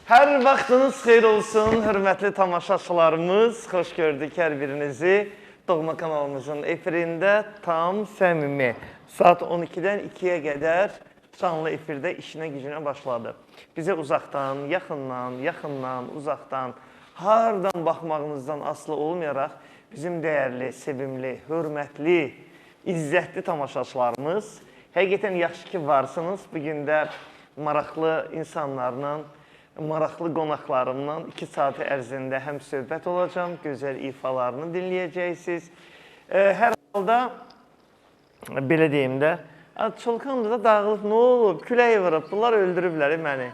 Hər vaxtınız xeyir olsun, hörmətli tamaşaçılarımız. Xoş gördük hər birinizi. Doğma kanalımızın efirində tam səmimi. Saat 12-dən 2-yə qədər canlı efirdə işinə gücünə başladı. Bizə uzaqdan, yaxından, uzaqdan, hardan baxmağınızdan asılı olmayaraq bizim dəyərli, sevimli, hörmətli, izzətli tamaşaçılarımız. Həqiqətən yaxşı ki varsınız. Bugün də maraqlı insanlarla, maraqlı qonaqlarımla 2 saat ərzində həm söhbət olacam, gözəl ifalarını dinləyəcəksiniz. Hər halda, belə deyim də, Çolkan da dağılıb, nə olub, külək vurub, bunlar öldürüblər məni.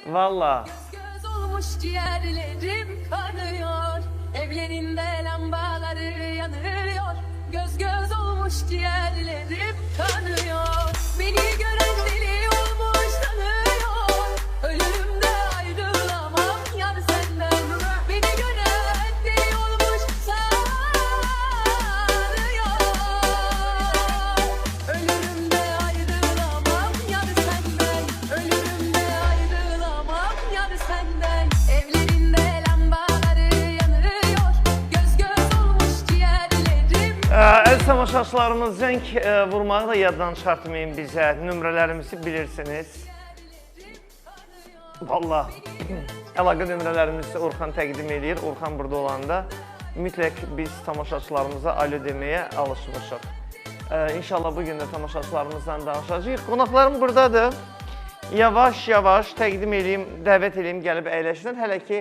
Valla. Göz olmuş ciğerlerim kanıyor, evlerinde lambaları yanıyor. Göz olmuş ciğerlerim kanıyor, beni gören deli olmuş tanıyor. Ölürümde ayrılamam yar senden, beni gören deli olmuş sanıyor. Ölürümde ayrılamam yar senden, ölürümde ayrılamam yar senden. Evlerinde lambaları yanıyor, göz olmuş ciğerlerim. Əziz tamaşaçılarımız, zəng vurmağı da yaddan çıxartmayın bizə. Nömrələrimizi bilirsiniz. Valla, əlaqə nömrələrimizi Orxan təqdim edir. Orxan burada olanda mütləq biz tamaşaçılarımıza alo deməyə alışmışıq. İnşallah bugün də tamaşaçılarımızdan danışacağıq. Qonaqlarım buradadır. Yavaş-yavaş təqdim edeyim, dəvət edeyim, gəlib əyləşsin. Hələ ki,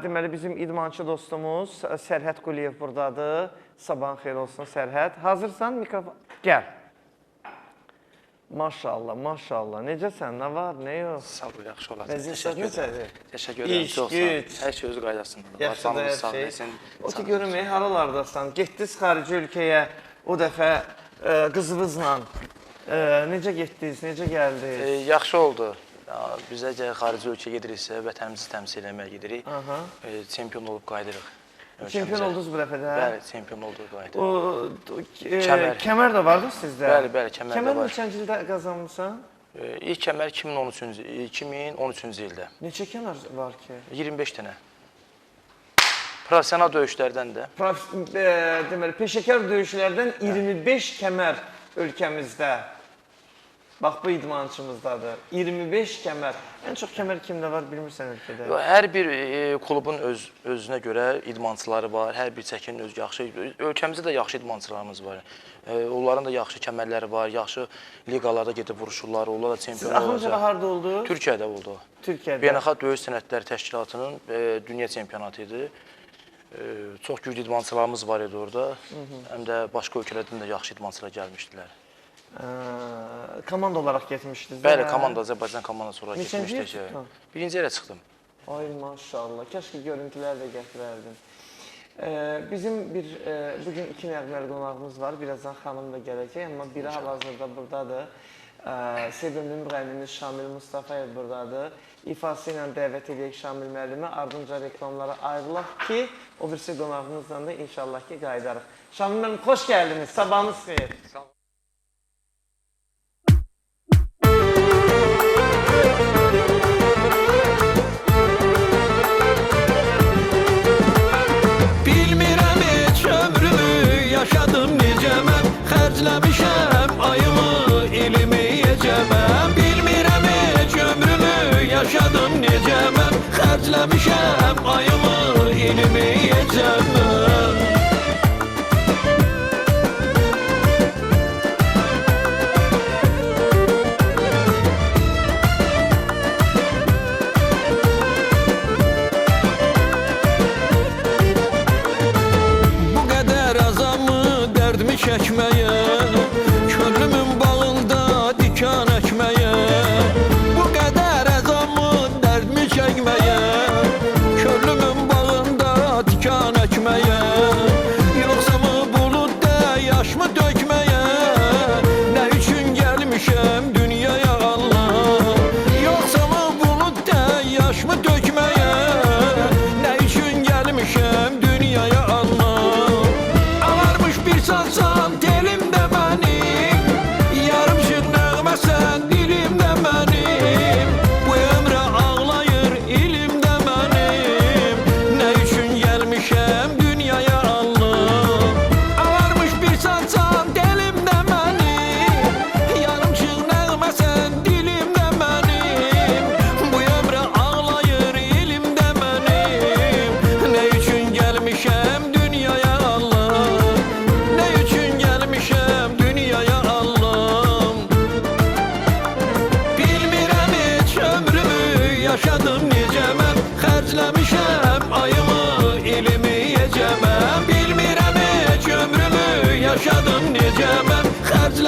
deməli bizim idmançı dostumuz Sərhəd Quliyev buradadır. Sabahın xeyir olsun Sərhəd. Hazırsan mikrofon? Gəl. Maşallah, maşallah. Necəsən? Nə var, nə yox? Sağ ol, yaxşı olasın. Vəziyyət necədir? Təşəkkür edirəm, çox sağ ol. Hər şey öz qaydasında. Yaxşıdır hər şey. O ki görüm, haralardasan? Getdiniz xarici ölkəyə o dəfə qızınızla. Necə getdiniz, necə gəldiniz? Yaxşı oldu. Biz əgər xarici ölkəyə gediriksə, vətənimizi təmsil eləməyə gedirik. Çempion olub qayıdırıq. Çempion oldunuz bu dəfə də? Bəli, çempion olduq qayıdırıq. Kəmər də vardı sizdə? Bəli, kəmər də var. Kəmər neçənci ildə qazanmışsan? İlk kəmər 2013-cü ildə. Neçə kəmər var ki? 25 dənə. Profesional döyüşlərdən də. Deməli, peşəkar döyüşlərdən 25 kəmər ölkəmizdə. Bax, bu idmançımızdadır. 25 kəmər. Ən çox kəmər kimdə var, bilmirsən ölkədə? Hər bir klubun özünə görə idmançıları var, hər bir çəkinin öz yaxşı, ölkəmizdə də yaxşı idmançılarımız var. Onların da yaxşı kəmərləri var, yaxşı liqalarda gedib vuruşurlar, onlar da çempion olacaq. Axırıncı harada oldu? Türkiyədə oldu. Türkiyədə. Beynəlxalq Döyüş Sənədləri Təşkilatının dünya çempionatı idi. Çox güclü idmançılarımız var idi orada, həm də başqa ölkələrdən də yaxşı idmançılar gəlmişdilər. Komanda olaraq getmişdiniz. Bəli, komanda, Azərbaycan komandası olaraq getmişdik. Neçənci yer çıxdın? Birinci yerə çıxdım. Ay maşallah, kəşke görüntülər də gətirərdin. Bizim bugün 2 nəğməli qonağımız var, birazdan xanım da gələcək, amma biri hal-hazırda buradadır. Sevimli müğənnimiz Şamil Mustafayev buradadır. İfası ilə dəvət edək Şamil müəllimi, ardınca reklamlara ayrılaq ki, o birisi qonağımızdan da inşallah ki qaydarıq. Şamil müəllim, xoş gəldiniz, sabahınız xeyir. Sağ olun. Yaşadım necə mən, xərcləmişəm ayımı, ilimi yecəməm. Bilmirəm heç ömrümü, yaşadım necə mən, xərcləmişəm ayımı, ilimi yecəməm. Çəkməyə, könlümün bağında dikan əkməyə. Bu qədər əzamın dərdmi çəkməyə, könlümün bağında dikan əkməyə.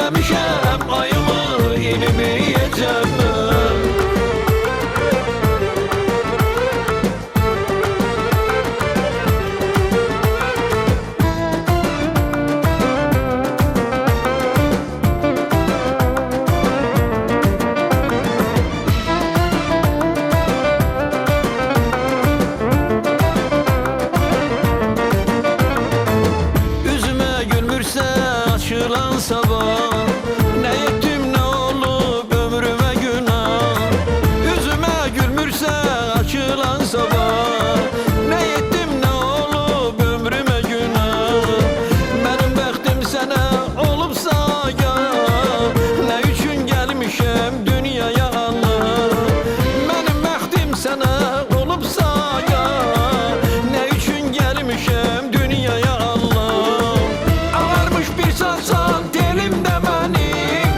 Xərcləmişəm ayımı, ilimi yecəm mən. Üzümə gülmürsə açılan sabah, nə etdim nə olub ömrümə günah. Üzümə gülmürsə açılan sabah, nə etdim nə olub ömrümə günah. Mənim bəxtim sənə olubsa gah, nə üçün gəlmişəm dünyaya Allah. Mənim bəxtim sənə olubsa gah, nə üçün gəlmişəm dünyaya Allah. Ağarmış bir sansan dilimdə mənim,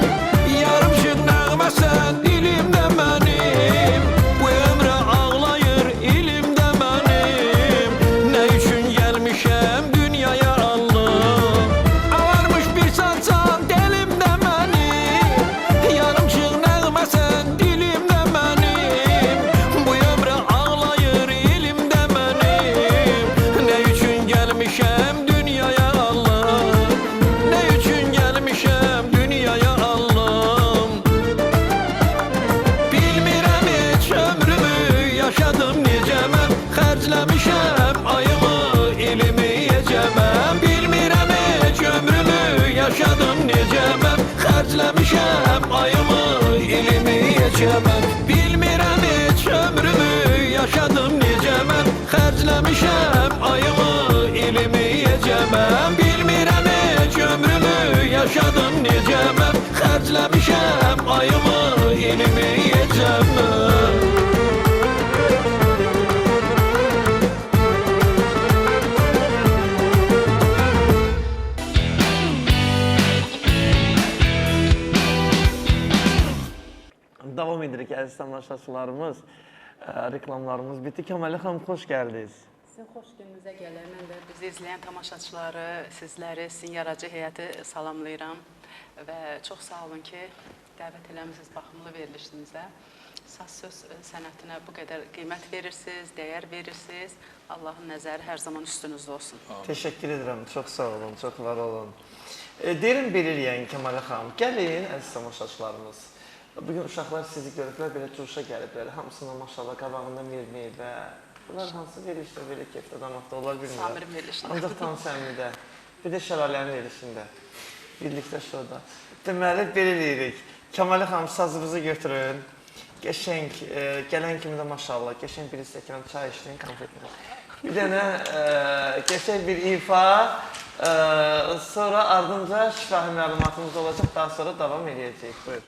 yarımşıq nəğməsən dilimdə mənim. Bu ömrə ağlayır ilimdə mənim, nə üçün gəlmişəm dünyaya Allah. Ağarmış bir sansan dilimdə mənim, yarımşıq nəğməsən dilimdə mənim. Bu ömrə ağlayır ilimdə mənim, nə üçün gəlmişəm dünyaya Allah. Nə üçün gəlmişəm dünyaya Allahım. Bilmirəm heç ömrümü yaşadım necə mən, xərcləmişəm ayımı, ilimi yecəməm. Bilmirəm heç ömrümü yaşadım necə mən, xərcləmişəm ayımı, ilimi yecəməm. Bilmirəm heç ömrümü yaşadım necə mən, xərcləmişəm ayımı, ilimi yecəməm. Bilmirəm heç ömrümü yaşadım necə mən, xərcləmişəm ayımı, ilimi yecəməm. Davam edirik əziz tamaşaçılarımız. Reklamlarımız bitti. Kəmalə xanım, xoş gəldiniz. Sizin xoş gününüzə gəlir. Mən də bizi izləyən tamaşaçıları, sizləri, sizin yaradıcı heyəti salamlayıram və çox sağ olun ki, dəvət eləmisiniz baxımlı verilişinizə. Saz-söz sənətinə bu qədər qiymət verirsiniz, dəyər verirsiniz. Allahın nəzəri hər zaman üstünüzdə olsun. Teşekkür edirəm. Çox sağ olun, çox var olun. Derin belirləyən Kəmalə xanım, gəlin əziz tamaşaçılarımız. Bugün uşaqlar sizi görüblər, belə cuşa gəliblər. Hamısına maşallah qabağında verməyi və bunlar hansı verilişdə, belə keyfdə damakda olar bilmirəm. Samirin verilişində. Ancaq tam səmimidə, bir də şəlalənin verilişində. Birlikdə şurada. Deməli, belə eləyirik. Kəmalə xanım, sazınızı götürün. Qəşəng, gələn kimi də maşallah, qəşəng bir stəkan çay içdin, konfet verin. Bir dənə qəşəng bir ifa, sonra ardınca şifahi məlumatımız olacaq, daha sonra davam edəcəyik. Buyur.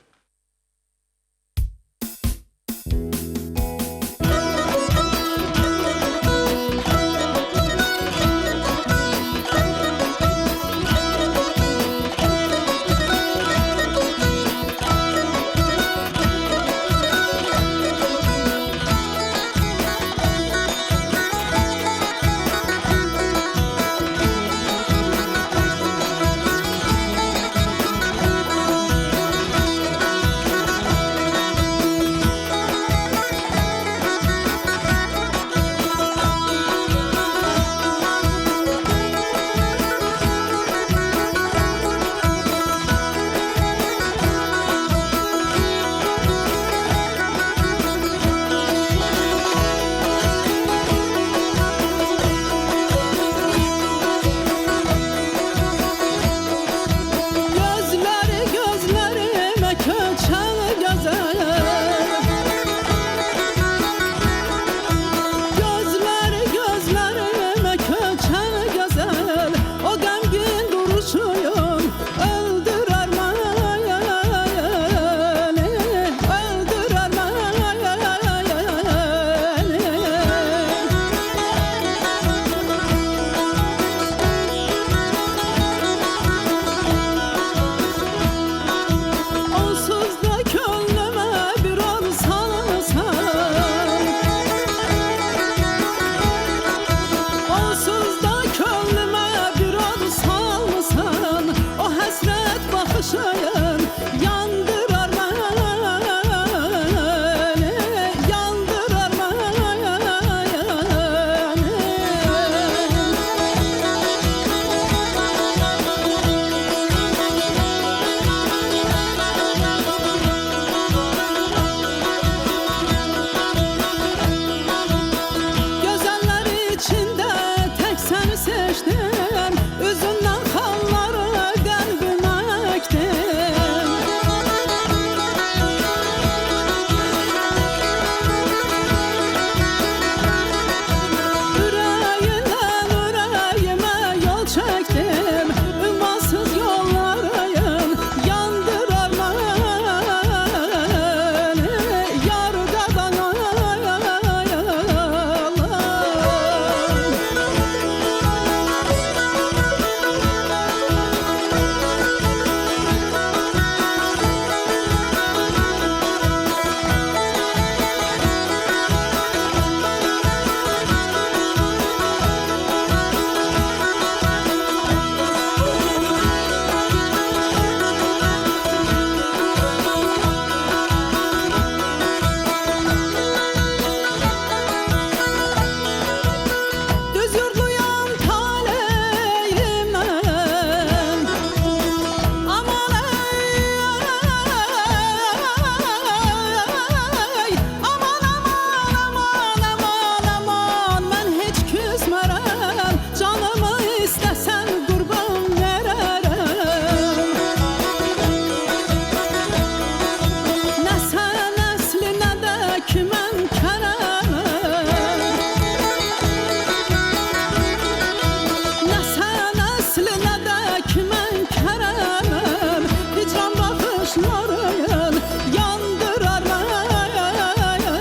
yandırar məni,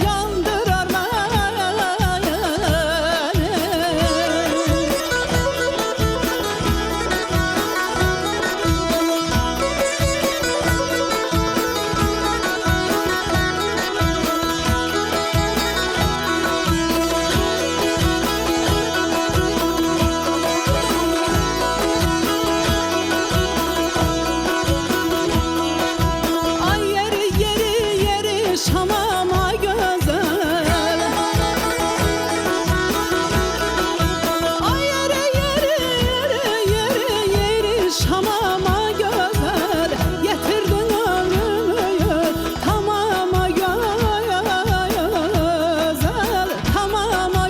yandırar məni. Ay yeri yeri yeri şamama güzel. Ay yeri yeri yeri yeri yeri şamama güzel. Getirdin ömrümü tamama güzel, tamama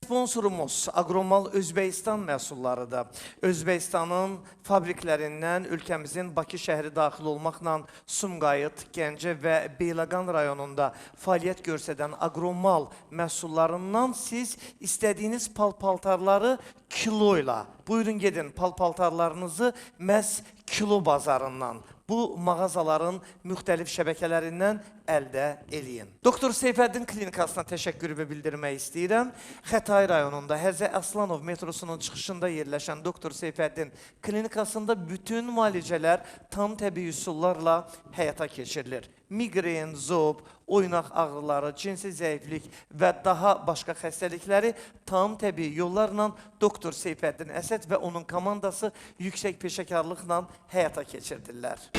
Sponsorumuz Agromal Özbəkistan məhsullarıdır. Özbəkistanın fabriklərindən ölkəmizin Bakı şəhəri daxil olmaqla Sumqayıt, Gəncə və Beyləqan rayonunda fəaliyyət göstərən Agromal məhsullarından siz istədiyiniz pal-paltarları kilo ilə, buyurun gedin pal-paltarlarınızı məhz kilo bazarından, bu mağazaların müxtəlif şəbəkələrindən əldə eləyin. Doktor Seyfəddin klinikasına təşəkkürümü bildirmək istəyirəm. Xətai rayonunda Həzə Aslanov metrosunun çıxışında yerləşən Doktor Seyfəddin klinikasında bütün müalicələr tam təbii üsullarla həyata keçirilir. Migren, zob, oynaq ağrıları, cinsi zəiflik və daha başqa xəstəlikləri tam təbii yollarla Doktor Seyfəddin Əsəd və onun komandası yüksək peşəkarlıqla həyata keçirdirlər.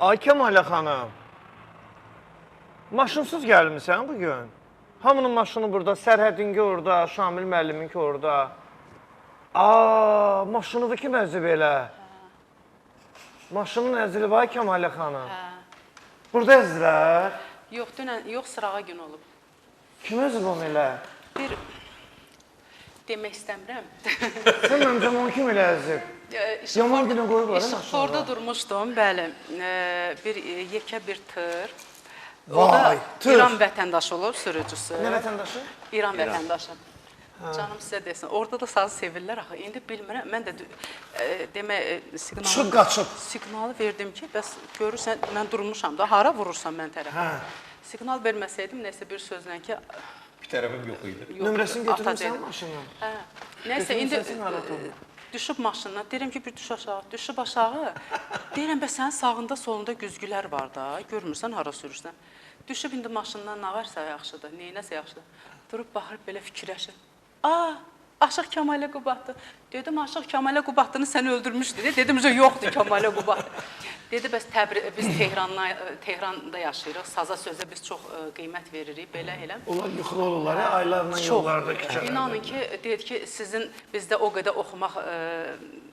Ay Kəmalə xanım, maşınsız gəlmirsən bugün? Hamının maşını burada, Sərhədinki orada, Şamil müəlliminki orada. Maşını kim əzib elə? Maşının əzili var Kəmalə xanım. Burada əzilər? Yox, dünən, yox, sırağa gün olub. Kim əzib onu elə? Bir demək istəmirəm. Sən məncəm onu kim elə əzib? Yaman günə qoyublar, hə, İşıqforda durmuşdum, bəli. Bir yekə bir tır. O Vay, da tır. İran vətəndaşı olub, sürücüsü. Nə vətəndaşı? İran vətəndaşı. Canım sizə desin. Orada da sazı sevirlər axı. İndi bilmirəm. Mən də demə Çıxıb qaçıb. siqnalı verdim ki, bəs görürsən mən durmuşam da, hara vurursan mən tərəfə. Hə. Siqnal verməsəydim nəsə bir sözlə ki, Bir tərəfim yox idi. Nömrəsini götürdün sən atacaqdım. maşından? Hə. Nəsə indi Götürmüsən, narahat olma. düşüb maşından. Deyirəm ki, bir düş aşağı, düşüb aşağı. Deyirəm bəs sənin sağında, solunda güzgülər var da, görmürsən hara sürürsən. Düşüb indi maşından nə varsa yaxşıdır, neynəsə yaxşıdır. Durub baxır belə fikirləşir. Aşıq Kəmalə Qubatlı. Dedim, Aşıq Kəmalə Qubatlını sən öldürmüşdü. Dedim, yoxdur Kəmalə Qubatlı. Dedi, bəs biz Tehranda yaşayırıq, saza sözə biz çox qiymət veririk, belə elə. Onlar yuxulu olurlar, aylarla yollarda keçərlər. İnanın ki, dedi ki, sizin bizdə o qədər oxumaq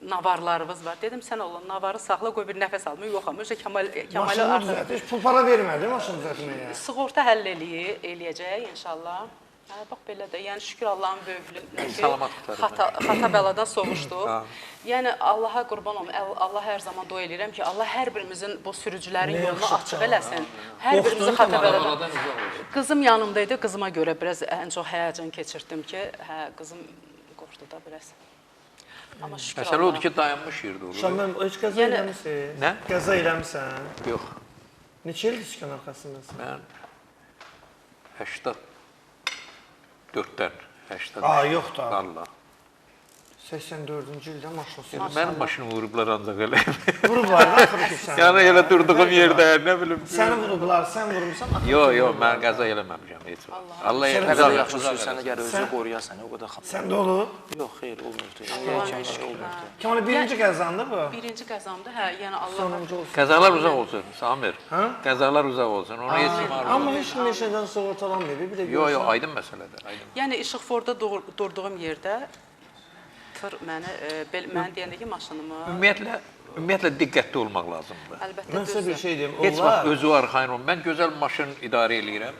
navarlarınız var. Dedim, sən Allah, navarı saxla, qoy bir nəfəs alma. Yox, amma Kəmalə Maşını artıq düzəltir, heç pul para vermədi maşını düzəltməyə. sığorta həll eləyəcək inşallah. Hə, bax belə də, yəni şükür Allahın böyüklüyünə ki, Salamat qurtarıb. xata bəladan soğuşduq. Yəni Allaha qurban olum, Allah hər zaman dua eləyirəm ki, Allah hər birimizin bu sürücülərin yolunu açıq eləsin. Hər birimizi xata bəladan. Qızım yanımdaydı, qızıma görə biraz ən çox həyəcan keçirdim ki, hə, qızım qorxdu da biraz. Amma şükür Məsələ odur Allaha. ki, dayanmış yerdə olur. Şamil, heç qəza Yəni- eləmişsin? Nə? Qəza eləmişsən? Yox, Neçə ildir sükan arxasındasın? mən 84-dən, 80. Yox da. Allah. 84-cü ildə maşın sürüyorsun. Mənim maşını vurublar ancaq elə. Vurublar da axırı ki səni. Yəni elə durduğum yerdə, nə bilim. Səni vurublar, sən vurmuşsan. Yox, yox, mən qəza eləməmişəm heç vaxt. Allah Nə yerdə qədər yaxşı sürsən, əgər özünü qoruyasan, o qədər xəbər. Səndə olub. Yox, xeyr, olmurdu. Olmurdu. Kemal birinci qəzandı bu. Birinci qəzamdı, hə, yəni Allah Sonuncu olsun. Qəzalar uzaq olsun, Samir. Hə? Qəzalar uzaq olsun. Onu heç kim arzu. Amma heç kim neşədən sığortalanmıyor. Bir də Yox, yox, aydın məsələdir, aydın. Yəni İşıqforda durduğum yerdə tır mənə deyəndə ki, maşınımı Ümumiyyətlə diqqətli olmaq lazımdır. əlbəttə Mən sizə bir şey deyim. Heç vaxt özü arxayın olun. Mən gözəl maşın idarə eləyirəm.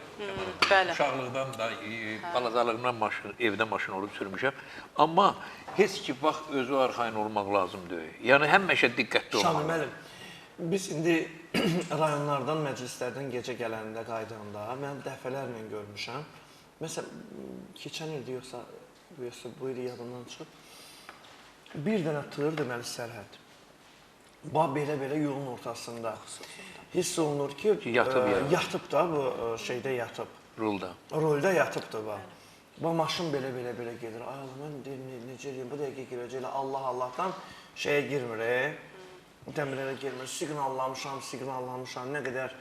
Bəli. Uşaqlıqdan da, balacalığımdan evdə maşın olub sürmüşəm. Amma heç ki, vaxt özü arxayın olmaq lazım deyil. Yəni, həmişə diqqətli olmaq Şamil lazım. müəllim, biz indi rayonlardan, məclislərdən gecə gələndə, qaydanda mən dəfələrlə görmüşəm. Məsələn, keçən ildir yoxsa bu il yadımdan çıxıb. Bir dənə tır deməli sərhəd. Belə yolun ortasında hiss olunur ki, yatıb da bu şeydə yatıb. Rolda yatıbdır bu. Bu maşın belə gedir. Ay Allah, mən necə eləyim, bu dəqiqə girəcək, Allah Allahdan şeyə girmir, dəmirlərə girmir. Siqnallamışam, nə qədər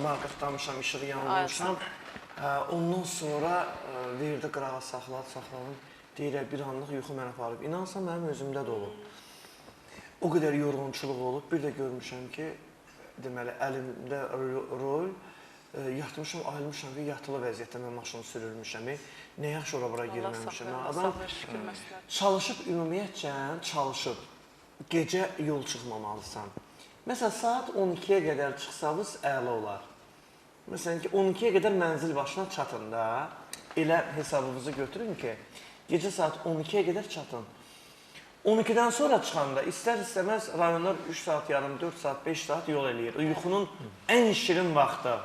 marqatlamışam, işığı yanılmışam. Ondan sonra verdi qırağa saxladım. Deyirək, bir anlıq yuxu mənə aparıb. İnansam, mənim özümdə də olub. O qədər yorğunçuluq olub. Bir də görmüşəm ki, deməli, əlimdə rol, yatmışam, ayılmışam və yatılı vəziyyətdə mən maşını sürülmüşəm. Nə yaxşı ora-bura girməmişəm. Adam çalışıb, ümumiyyətcə çalışıb. Gecə yol çıxmamalısan. Məsələn, saat 12-yə qədər çıxsanız əla olar. Məsələn ki, 12-yə qədər mənzil başına çatın da, elə hesabınızı götürün ki, gecə saat 12-yə qədər çatın. 12-dən sonra çıxanda istər-istəməz rayonlar 3 saat yarım, 4 saat, 5 saat yol eləyir. Yuxunun ən şirin vaxtı.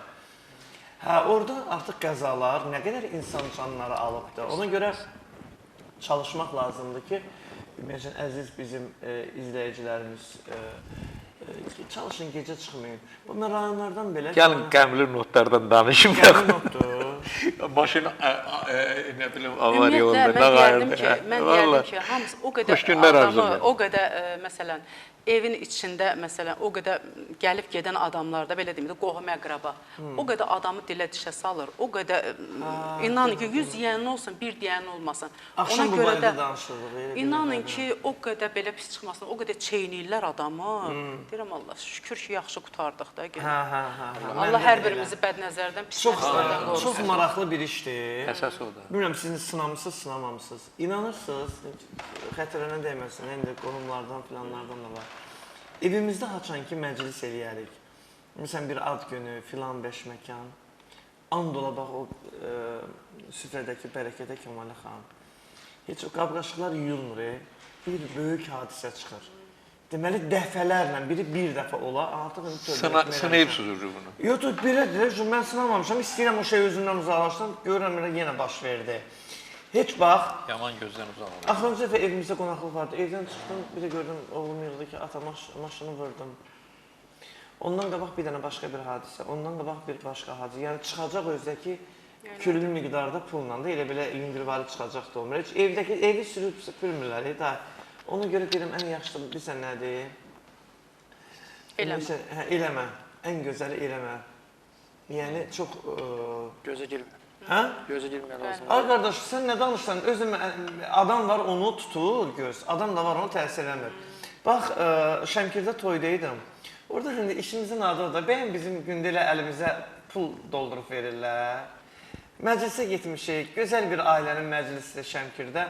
Orada artıq qəzalar nə qədər insan canları alıbdır. Ona görə çalışmaq lazımdır ki, əziz bizim izləyicilərimiz, çalışın, gecə çıxmayın. Mən rayonlardan belə... Gəlin, qəmli notlardan danışım. Qəmli notdur. Maşın, nə bilim, avariya oldu. Ümumiyyətlə, mən deyərdim ki, hamısı o qədər adamı, o qədər, məsələn, evin içində, məsələn, o qədər gəlib gedən adamlarda, belə deyim, qohum-əqraba, o qədər adamı dilə-dişə salır, o qədər, inanın ki, 100 deyən olsun, 1 deyən olmasın. Axşam bu barədə danışırdıq. İnanın ki, o qədər belə pis çıxmasın, o qədər çeynirlər adamı. Deyirəm, Allah, şükür ki, yaxşı qutardıq da. Allah hər birimizi bədnəzərdən, pis nəzərdən qorusun. Çox maraqlı bir işdir. Əsas o da. Bilmirəm, siz sınamısınız, sınamamışsınız. İnanırsınız, xətrənə dəyməsin, indi qohumlardan, filanlardan da var. Evimizdə haçan ki, məclis eləyərik. Məsələn, bir ad günü, filan 5 məkan. And ola bax, o süfrədəki bərəkətə Kəmalə xanım. Heç o qab-qaşıqlar yuyulmur, bir böyük hadisə çıxır. Deməli, dəfələrlə, biri bir dəfə ola, artıq... Sınayıbsınız bunu. Yox, belədir, mən sınamamışam, istəyirəm o şey özümdən uzaqlaşdım, görürəm, yenə baş verdi. Heç bax... Yaman gözdən uzaqlaşdım. Axırıncı dəfə evimizdə qonaqlıq vardı, evdən çıxdım, bir də gördüm, oğlum yığdı ki, ata maşını vurdum. Ondan qabaq bir dənə başqa bir hadisə, ondan qabaq bir başqa hadisə. Yəni, çıxacaq özdəki küllü miqdarda pulla da, elə belə yüngülvari çıxacaq da olmur. Heç evi sürüb süpürmürlər, ona görə deyirəm, ən yaxşı bilsən nədir? Eləmə. Eləmə, ən gözəli eləmə. Yəni, çox... Gözə girmə. Hə? Gözə girməyə lazım. Ay qardaş, sən nə danışsan? Özüm, adam var, onu tutur göz. Adam da var, onu təsir eləmir. Bax, Şəmkirdə toydaydım. Orada indi işimizin adı da, bəyən bizim gündə elə əlimizə pul doldurub verirlər. Məclisə getmişik, gözəl bir ailənin məclisi Şəmkirdə.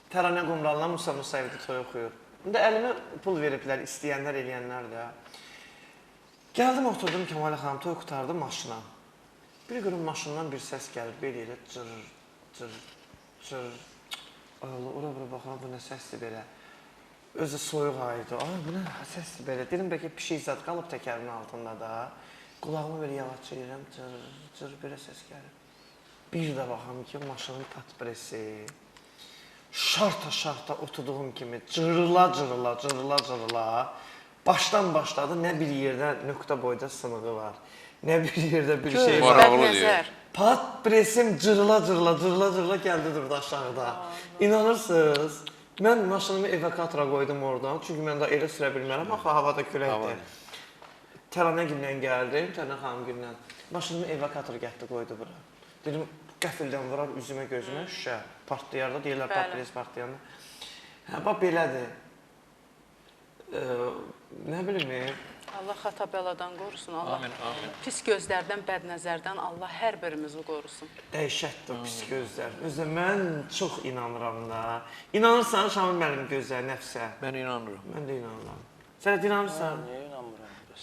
Təranə Qumralına Musa Musayevdə toy oxuyur. İndi əlimə pul veriblər, istəyənlər, eləyənlər də. Gəldim, oturdum Kəmalə xanım, toy qutardım maşına. Bir görüm maşından bir səs gəlir, belə elə cır. Ay Allah, ora-bura baxıram, bu nə səsdir belə. Özü soyuq aydı, ay bu nə səsdir belə. Dedim, bəlkə pişik zad qalıb təkərin altında da. Qulağımı belə yavaşça yeyirəm, cır, belə səs gəlir. Bir də baxam ki, maşının patpresi. Şarta oturduğum kimi cırıla. Başdan başladı, nə bir yerdə nöqtə boyda sınığı var. Nə bir yerdə bir şey var. Bədnəzər. Pat presim cırıla gəldi durdu aşağıda. İnanırsınız, mən maşınımı evakuatora qoydum oradan. Çünki mən də elə sürə bilmərəm, axı havada küləkdir. Təranə gündən gəldim, Təranə xanım gündən. Maşınımı evakuator gətdi qoydu bura. Dedim, qəfildən vurar üzümə, gözümə şüşə. Partlayar da, deyirlər patlayız partlayanda. Bax, belədir. Nə bilim, Allah xata bəladan qorusun, Allah Amin. pis gözlərdən, bədnəzərdən Allah hər birimizi qorusun. Dəhşətdir o pis gözlər. Özdə mən çox inanıram da. İnanırsan Şamil müəllim gözlər, nəfsə? Mən inanıram. Mən də inanıram. Sən də inanırsan? Niyə inanmıram bəs?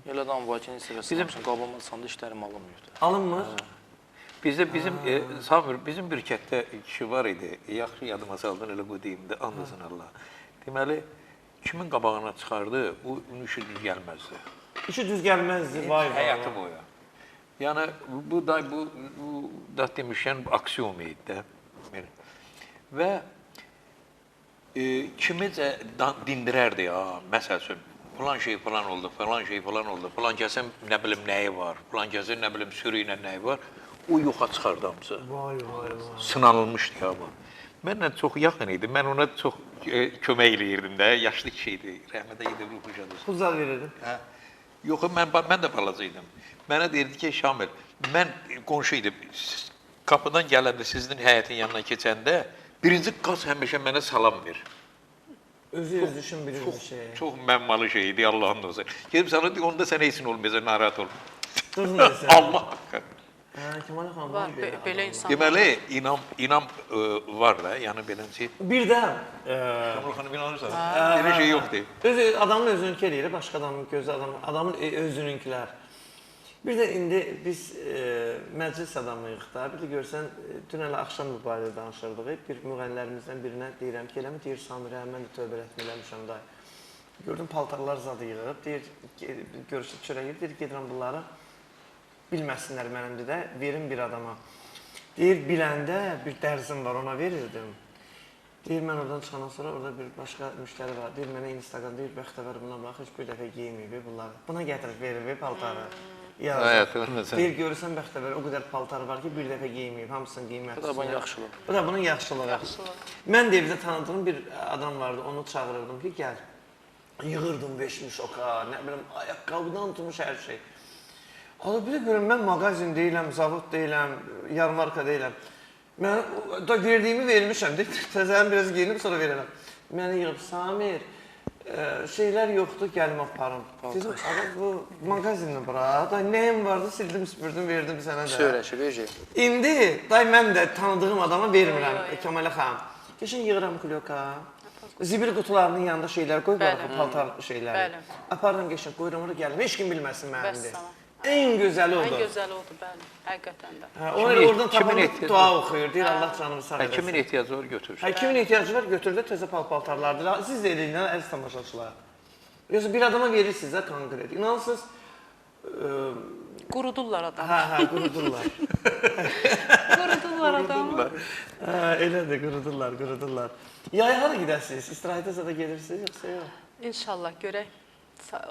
Elə adam var ki, nesə qabıma sanda işlərim alınmıyor. Alınmır? Samir, bizim bir kətdə kişi var idi. Yaxşı yadıma saldın, elə bu deyim də, andasın Allah. Deməli, kimin qabağına çıxardı, bu işi düz gəlməzdi. İşi düz gəlməzdi, vay vay. Həyatı boyu. Yəni, bu da demişkən aksiyom idi də. Və kimicə dindirərdi ya, məsəl üçün, falan şey falan oldu, falan şey falan oldu, falan kəsin nə bilim nəyi var, falan kəsin nə bilim sürü ilə nəyi var, o yoxa çıxardı hamısı. Vay vay vay. Sınanılmışdı ya bu. Mənlə çox yaxın idi, mən ona çox kömək eləyirdim də, yaşlı kişi idi, rəhmətə gedib ruhu şadı. Pullar verirdim. Hə. Yox, mən də balaca idim. Mənə deyirdi ki, Şamil, mən qonşu idim, qapıdan gələndə sizin həyətin yanına keçəndə, birinci qaz həmişə mənə salam ver. Özü düşün bilir bir şey. Çox məmmalı şey idi, Allah'ın da olsa. Gedib sana deyir, onda sənə heç nə olmayacaq, narahat olma. Durun desən. Allah haqqı. Kemal xanım Var, belə insan. Deməli, inam var da, yəni belə şey. Bir də Kemal xanım inanırsan, belə şey yoxdur. adamın özününki eləyir, başqa adamın gözü adamın özününkilər. Bir də indi biz məclis adamıyıq da, bir də görsən, dün hələ axşam bu barədə danışırdıq. Bir müğənnilərimizdən birinə deyirəm ki, eləmi deyir Samirə, mən də tövbə etməmişəm da. Gördüm paltarlar zadı yığıb, deyir, görüşüb çörəyib, deyir, gedirəm bunları. Bilməsinlər mənimdir də, verim bir adama. Deyir, biləndə bir dərzim var, ona verirdim. Deyir, mən oradan çıxandan sonra orada bir başqa müştəri var. Deyir, mənə Instagram, deyir, bəxtəvər buna bax, heç bir dəfə giyməyib bunları. Buna gətirib, verir paltarı. Deyir, görürsən bəxtəvər, o qədər paltarı var ki, bir dəfə giyməyib, hamısını qiymətli. Bu da bunun yaxşılığı. Bu da bunun yaxşılığı. Mən də evdə tanıdığım bir adam vardı, onu çağırırdım ki, gəl. Yığırdım 5 oka, nə bilim, ayaqqabıdan tutmuş hər şey. Alı bir də görüm, mən mağazin deyiləm, zavod deyiləm, yarmarka deyiləm. Mən da verdiyimi vermişəm, təzələn biraz geyinib sonra verərəm. Məni yığıb, Samir, şeylər yoxdur, gəlim aparım. Dedim, bu mağazinlə bura, da nəyim vardı, sildim, süpürdüm, verdim sənə də. Söyləşir, verəcək. İndi, mən də tanıdığım adama vermirəm, Kəmalə xanım. Geçən yığıram kulyoka, zibil qutularının yanında şeylər qoy, paltar şeyləri. Apardım, geçən qoyuram, orada gəlim, heç kim bilməsin mənimdir. En gözəli oldu. En gözəli oldu, bəli, həqiqətən də. Oradan tabanıb dua oxuyur, deyir Allah canımı sağ eləsin. Kimin ehtiyacı var götürür. Kimin ehtiyacı var götürür də təzə paltarlardır. Siz də eləyin, əziz tamaşaçılar. Yoxsa bir adama verirsiniz də konkret. İnansınız. Qurudurlar adamı. Hə, qurudurlar. Qurudurlar adamı. Elədir, qurudurlar. Yaya hara gedəsiniz? İstirahətə zədə gedirsiniz, yoxsa yox? İnşallah, görək.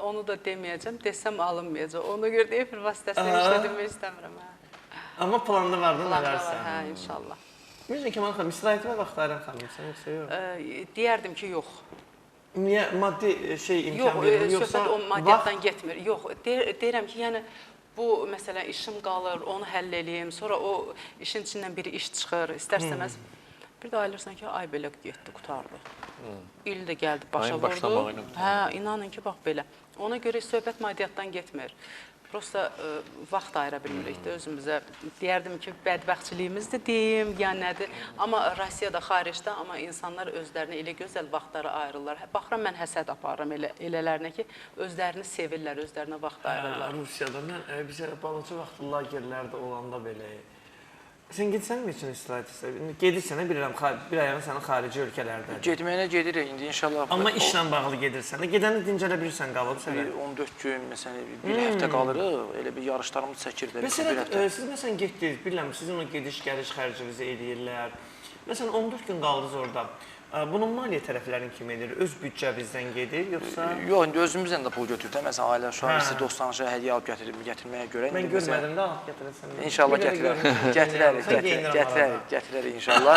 Onu da deməyəcəm, desəm alınmayacaq. Ona görə də efir vasitəsilə işlədilmək istəmirəm. Amma planda vardı, nələrsən? Hə, inşallah. Necə Kemal xanım, istirahətə vaxt ayıran xanımsan, yoxsa yox? Deyərdim ki, yox. Niyə? Maddi imkan verir, yoxsa? Yox, söhbət o maddiyatdan vaxt... getmir. Yox, deyirəm ki, yəni, bu, məsələn, işim qalır, onu həll eləyim, sonra o işin içindən biri iş çıxır, istər-istəməz. Bir də ayılırsan ki, ay belə getdi, qutardı. İl də gəldi, başa vurdu. Hə, inanın ki, bax belə. Ona görə söhbət maddiyatdan getmir. Prosta vaxt ayıra bilmirik də özümüzə. Deyərdim ki, bədbəxtçiliyimizdir deyim, ya nədir. Amma Rusiyada, xaricdə, amma insanlar özlərinə elə gözəl vaxtları ayırırlar. Baxıram, mən həsəd aparıram elələrinə ki, özlərini sevirlər, özlərinə vaxt ayırırlar. Rusiyada, mən bizə balaca vaxtlı lagerlərdə olanda belə. Sən getsən mi üçün istirahət istəyir? Gedirsən, bilirəm, bir ayağın sənin xarici ölkələrdə. Getməyinə gedirik, indi inşallah. Amma işlə bağlı gedirsən, gedəni dincələ bilirsən, qalıb sənə. 14 gün, məsələn, bir həftə qalırıq, elə bir yarışlarımız çəkir. Məsələn, siz məsələn getdiniz, bilirəm, sizin o gediş-gəliş xərcinizi eləyirlər. Məsələn, 14 gün qaldınız orada. Bunun maliyyə tərəflərin kimi edir? Öz büdcəvizdən gedir, yoxsa? Yox, indi özümüzdən də pul götürür. Məsələn, ailə uşağı bizi dostlanışa hədiyyə alıb gətirməyə görə. Mən görmədim də, alıb gətirəsən. İnşallah gətirərik inşallah.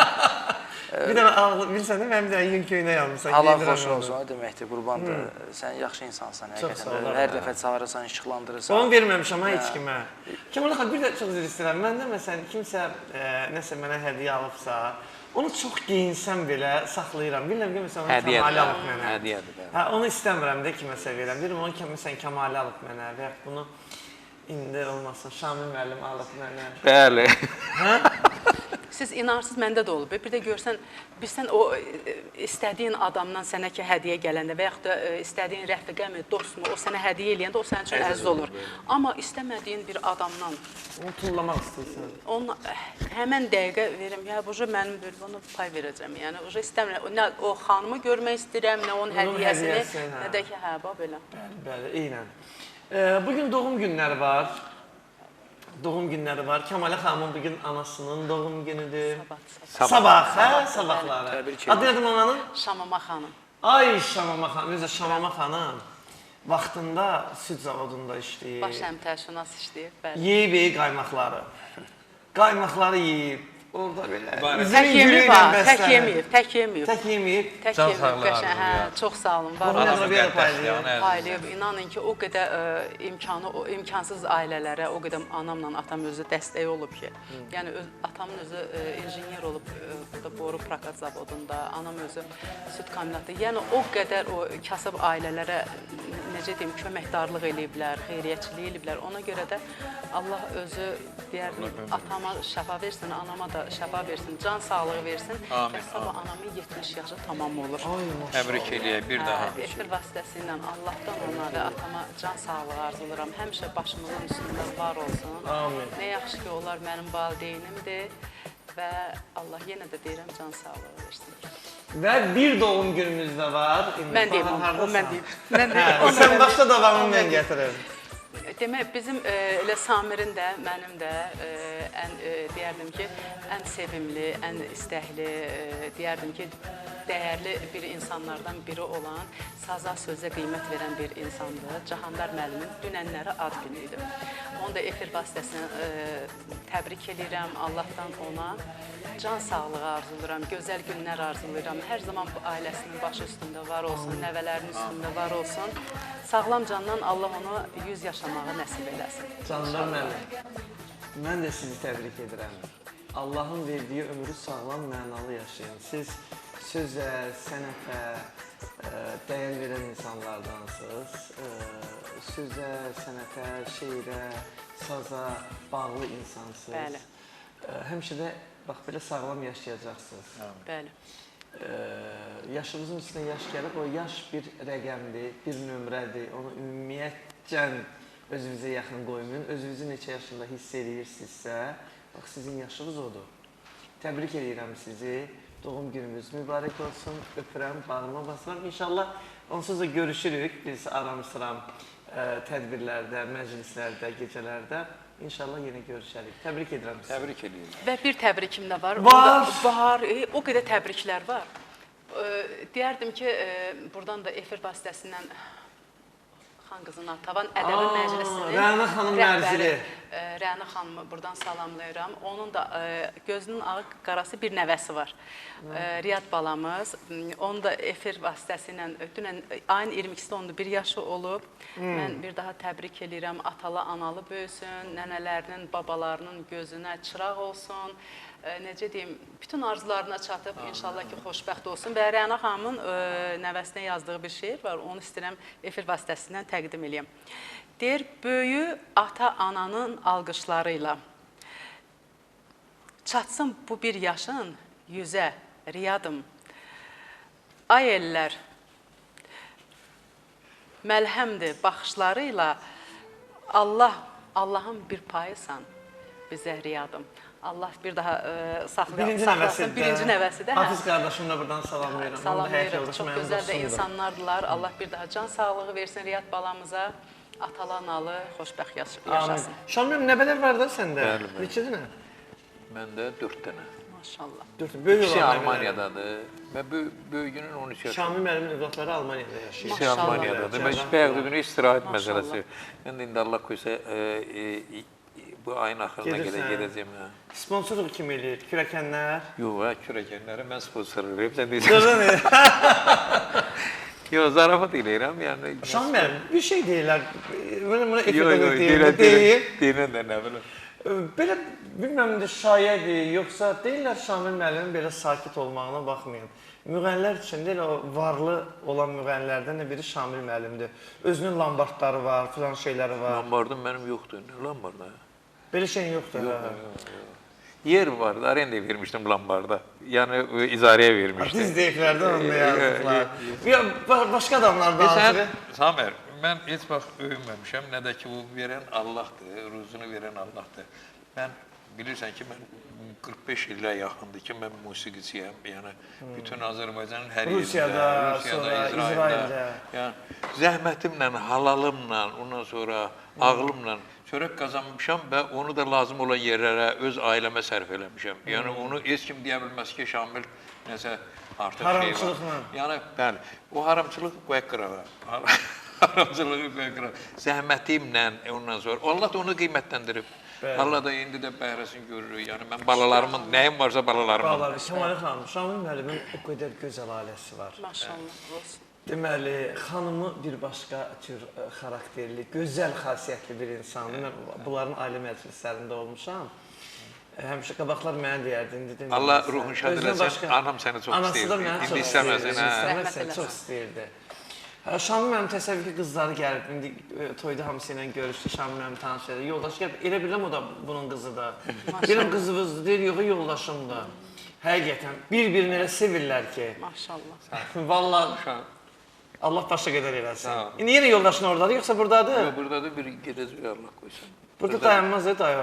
Bir dənə ağlı, bilsən də, mən bir dənə yün köynək almışsan. Allah xoşun olsun, o deməkdir, qurbandır. Sən yaxşı insansan, həqiqətən. Hər dəfə çağırırsan, işıqlandırırsan. Onu verməmişəm, heç kimə. Kemal xanım, bir də çox üzr istəyirəm. Məndə məsələn, kimsə nəsə mənə hədiyyə alıbsa, onu çox giyinsəm belə saxlayıram. Bilirəm ki, məsələn, onu Kəmalə alıb mənə. Hədiyədir. Hə, onu istəmirəm də kiməsə verirəm. Deyirəm, onu məsələn Kəmalə alıb mənə və yaxud bunu indi olmasın, Şamil müəllim alıb mənə. Bəli. Hə? siz inarsınız, məndə də olub. Bir də görsən, bilsən o istədiyin adamdan sənə ki, hədiyyə gələndə və yaxud da istədiyin rəfiqəmi, dostmu, o sənə hədiyyə eləyəndə o sənin üçün əziz olur. Amma istəmədiyin bir adamdan Onu tullamaq istəyirsən. onun həmən dəqiqə verim, ya bu mənim ona pay verəcəm. Yəni o istəmirəm. Nə o xanımı görmək istəyirəm, nə onun hədiyyəsini, hədiyyəsini, hə. nə də ki, hə, belə. Bəli, eynən. Bugün doğum günləri var. Doğum günləri var. Kəmalə xanımın bugün anasının doğum günüdür. Sabah, hə? Sabahları. Təbrik edirəm. Adı nədir ananın? Şamama xanım. Ay Şamama xanım, necə Şamama xanım vaxtında süd zavodunda işləyib. Baş əmtərşünas işləyib, bəli. Yeyib qaymaqları. Qaymaqları yeyib. Orada belə. Tək yeməyib, tək yeməyib, tək yeməyib. Tək yeməyib. Tək Can yeməyib, sağlığı qəşəng, arzulayır. hə, çox sağ olun, var Onu olun. da bir paylayır. Paylayıb, inanın ki, o qədər imkansız ailələrə, o qədər anamla atam özü dəstək olub ki, yəni atamın özü injinier olub burada boru prakat zavodunda, anam özü süd kombinatı. Yəni o qədər o kasıb ailələrə necə deyim, köməkdarlıq eləyiblər, xeyriyyəçilik eləyiblər. Ona görə də Allah özü deyərdim, atama şəfa versin, anama da şəfa versin, can sağlığı versin. Amin, Sabah anamın 70 yaşı tamam olur. Təbrik eləyək bir daha. Efir vasitəsilə Allahdan ona və atama can sağlığı arzuluram. Həmişə başımızın üstündə var olsun. Amin. Nə yaxşı ki, onlar mənim valideynimdir və Allah yenə də deyirəm can sağlığı versin. Və bir doğum günümüz də var. Mən deyim, o mən deyim. Mən deyim. Hə, sən başda davamını mən gətirirəm. Demək, bizim elə Samirin də, mənim də ən deyərdim ki, ən sevimli, ən istəkli, deyərdim ki, dəyərli bir insanlardan biri olan, saza sözə qiymət verən bir insandır. Cahandar müəllimin dünənləri ad günü idi. Onu da efir vasitəsilə təbrik edirəm. Allahdan ona can sağlığı arzuluram, gözəl günlər arzuluram. Hər zaman bu ailəsinin başı üstündə var olsun, nəvələrinin üstündə var olsun. Sağlam candan Allah ona 100 yaşamağı nəsib eləsin. Canlar müəllim, mən də sizi təbrik edirəm. Allahın verdiyi ömrü sağlam, mənalı yaşayın. Siz sözə, sənətə dəyər verən insanlardansınız. Sözə, sənətə, şeirə, saza bağlı insansınız. Bəli. Həmişə də bax belə sağlam yaşayacaqsınız. Bəli. Yaşımızın üstünə yaş gəlib, o yaş bir rəqəmdir, bir nömrədir. Onu ümumiyyətcən özünüzə yaxın qoymayın. Özünüzü neçə yaşında hiss edirsinizsə, bax sizin yaşınız odur. Təbrik edirəm sizi. Doğum günümüz mübarək olsun. Öpürəm, bağrıma basıram. İnşallah onsuz da görüşürük biz aram-sıram tədbirlərdə, məclislərdə, gecələrdə. İnşallah yenə görüşərik. Təbrik edirəm sizi. Təbrik edirəm. Və bir təbrikim də var. Var. Var, o qədər təbriklər var. Deyərdim ki, buradan da efir vasitəsindən Xan qızın Tavan Ədəbi Məclisinin Rəna xanım mərzili. Rəna xanımı buradan salamlayıram. Onun da gözünün ağı qarası bir nəvəsi var. Riyad balamız. Onun da efir vasitəsilə dünən ayın 22-də onun 1 yaşı olub. Mən bir daha təbrik edirəm. Atalı, analı böyüsün, nənələrinin, babalarının gözünə çıraq olsun. Necə deyim, bütün arzularına çatıb, inşallah ki, xoşbəxt olsun. Və Rəna xanımın nəvəsinə yazdığı bir şeir var, onu istəyirəm efir vasitəsindən təqdim edeyim. Deyir, böyü ata-ananın alqışlarıyla çatsın bu bir yaşın yüzə, riyadım. Ay ellər, məlhəmdir baxışlarıyla Allahın bir payısan bizə riyadım. Allah bir daha saxlasın. Birinci nəvəsi də. Hafiz qardaşım da buradan salamlayıram. Salamlayırıq. Çox gözəl də insanlardılar. Allah bir daha can sağlığı versin Riyad balamıza. Atalı, analı, xoşbəxt yaşasın. Şamil, nəbələr var da səndə? Bəli, bəli. Neçə dənə? Məndə 4 dənə. Maşallah. 4 dənə. Böyük İkisi olan Almaniyadadır və böyüyünün 13 yaşı. Şamil müəllimin övladları Almaniyada yaşayır. İkisi Almaniyadadır. Mən bayaq dedim, istirahət məsələsi. Mən də indi Allah qoysa bu ayın axırına gedəcəm. Sponsorluq kim eləyir? Kürəkənlər? Yox, kürəkənləri mən sponsor eləyirəm. Sən deyirsən. Qızın el. Yox, zarafat eləyirəm. Yəni Şamil müəllim, bir şey deyirlər. Buna efirdə yox, deyir. deyirəm də nə bilim. Belə bilməm də şayədir, yoxsa deyirlər Şamil müəllimin belə sakit olmağına baxmayın. Müğənnilər içində elə o varlı olan müğənnilərdən də biri Şamil müəllimdir. Özünün lambardları var, filan şeyləri var. Lambardım mənim yoxdur. Nə lambarda? Belə şey yoxdur. Yox. yer vardı, arendaya vermişdim Lambarda. Yani icareye vermişdim. Biz deyiklərdən onu yazdıqlar. Ya, başqa adamlar da Sen, hansı? Samer, ben hiç vaxt övünməmişəm. Nə də ki, bu verən Allah'dır, ruzunu verən Allah'dır. Ben bilirsən ki, ben 45 ilə yaxındır ki, mən musiqiçiyəm. Yəni, bütün Azərbaycanın hər yerində, Rusiyada, sonra İsraildə. Yəni, zəhmətimlə, halalımla, ondan sonra ağlımla çörək qazanmışam və onu da lazım olan yerlərə, öz ailəmə sərf eləmişəm. Yəni, onu heç kim deyə bilməz ki, Şamil nəsə artıq şey var. Haramçılıqla. Yəni, bəli, o haramçılıq qoyaq qırağa. Haramçılığı qoyaq qırağa. Zəhmətimlə, ondan sonra, Allah da onu qiymətləndirib. Allah da indi də bəhrəsini görürük. Yəni, mən balalarımın, nəyim varsa balalarımın. Bağlar, Kəmalə xanım, Şamil müəllimin o qədər gözəl ailəsi var. Maşallah olsun. Deməli, xanımı bir başqa tür xarakterli, gözəl xasiyyətli bir insandır. Mən bunların ailə məclislərində olmuşam. Həmişə qabaqlar mənə deyərdi, indi demirəm. Allah ruhun şad eləsin, anam səni çox Anası da istəyirdi. mənə İndi çox istəməsin, istəyirdi, hə. istəməsin, çox istəyirdi. Şamil mənim təsəvvür ki, qızları gəlib, indi toyda hamısı ilə görüşdü, Şamil mənim tanış edir. Yoldaşı gəlib, elə biləm o da bunun qızıdır. Biləm qızımızdır, deyir, yox, yoldaşımdır. Həqiqətən, bir-birini elə sevirlər ki. Maşallah. Vallahi Allah başa qədər Sağ eləsin. ol. İndi yenə yoldaşın oradadır, yoxsa buradadır? Yox, burada da bir gedəcək Allah qoysun. Burada dayanmaz, dayı.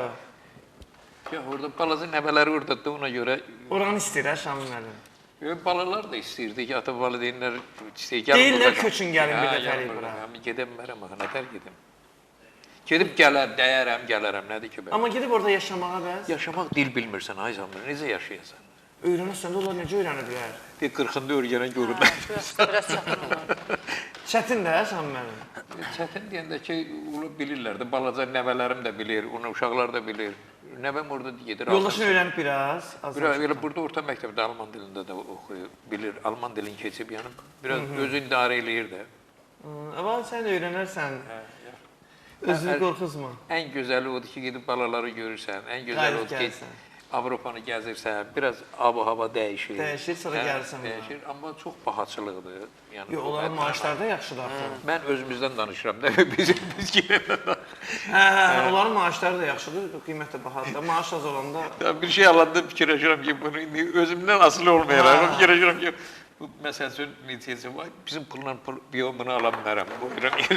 Yox, orada balaca nəvələri oradadır, ona görə. Oranı istəyir, hə, Şamil müəllim? Yox, balalar da istəyirdi ki, ata valideynlər istəyir. Gəlin Deyirlər burada- köçün gəlin bir Hə, dəfəlik gəlin bura. Amma gedəmərəm axı, nətər gedim? Gedib dəyərəm, gələrəm, nədir ki bə? Amma gedib orada yaşamağa bəs? Yaşamaq dil bilmirsən, ay Zamir, necə yaşayasan? Öyrənirsən də onlar necə öyrənə bilər? De 40-ında öyrənən görürlər. Biraz çətin olar. Çətin də, hə, Şamil müəllim? Çətin deyəndə ki, onu bilirlər də, balaca nəvələrim də bilir, onu uşaqlar da bilir. Nəvəm orada gedir. Yoldaşını öyrənib biraz. Elə burada orta məktəbdə alman dilində də oxuyur, bilir, alman dilini keçib, yəni biraz özü idarə eləyir də. Amma sən öyrənərsən. Özünü qorxuzma. Ən gözəli odur ki, gedib balaları görürsən, ən gözəli Qalib odur ki, gəlsən. Avropanı gəzirsən, biraz ab-hava dəyişir. Dəyişir, sonra Hə, gəlirsən bura. Dəyişir, amma çox bahaçılıqdır. Yəni, Yox, onların maaşları da yaxşıdır axı. Mən özümüzdən danışıram da, biz girəndən Hə, onların maaşları da yaxşıdır, qiymət də bahadır. Maaş az olanda bir şey alanda fikirləşirəm ki, bunu indi özümdən asılı olmayaraq, fikirləşirəm ki, bu məsəl üçün neçəsi var, bizim pulla bunu ala bilmərəm.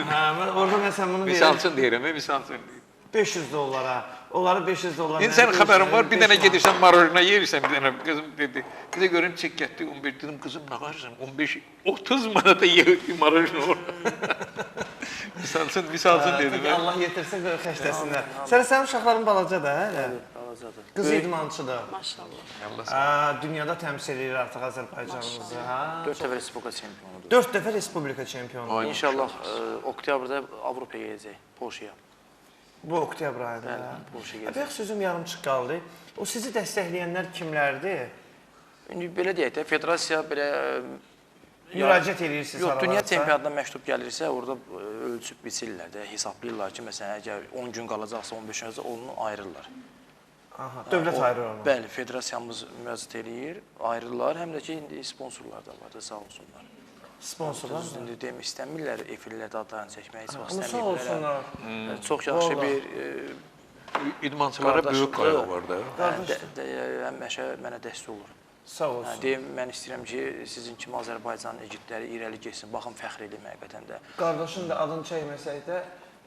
hə, mən orada məsələn bunu Misal verir. üçün deyirəm, misal üçün. 500 dollara. Onları 500 dollara. İndi sən xəbərin var, bir dənə gedirsən marojna yeyirsən, bir dənə qızım dedi. Bir də görüm çek getdi 11 dedim qızım nə qarırsan 15 30 manata yeyir marojna olur. misal üçün dedim. Allah yetirsə görə xəstəsinlər. Sənin uşaqların balaca da, hə? Balacadır. Qız idmançıdır. Maşallah. Dünyada təmsil edir artıq Azərbaycanımızı, hə? 4 dəfə Respublika çempionudur. 4 dəfə Respublika çempionu. İnşallah oktyabrda Avropaya gedəcək, Polşaya. Bu oktyabr ayında. Bəli, Polşaya gedəcək. Bayaq sözüm yarımçıq qaldı. O sizi dəstəkləyənlər kimlərdir? İndi belə deyək də, federasiya belə Müraciət edirsiniz Yox, dünya aralarsa? çempionatına məktub gəlirsə, orada ölçüb biçirlər də, hesablayırlar ki, məsələn, əgər 10 gün qalacaqsa, 15 gün qalacaqsa, onu ayırırlar. Aha, dövlət ayırır onu. Bəli, federasiyamız müraciət eləyir, ayırırlar. Həm də ki, indi sponsorlar da var da, sağ olsunlar. Sponsorlar Düzdür, indi demək istəmirlər, efirlərdə adlarını çəkmək heç vaxt Amma sağ istəmirlər. olsunlar. Çox yaxşı Vallahi. bir İdmançılara böyük qayğı var da. həmişə mənə dəstək olur. Sağ olsun. Deyim, mən istəyirəm ki, sizin kimi Azərbaycan igidləri irəli getsin, baxın fəxr edin həqiqətən də. Qardaşın da adını çəkməsək də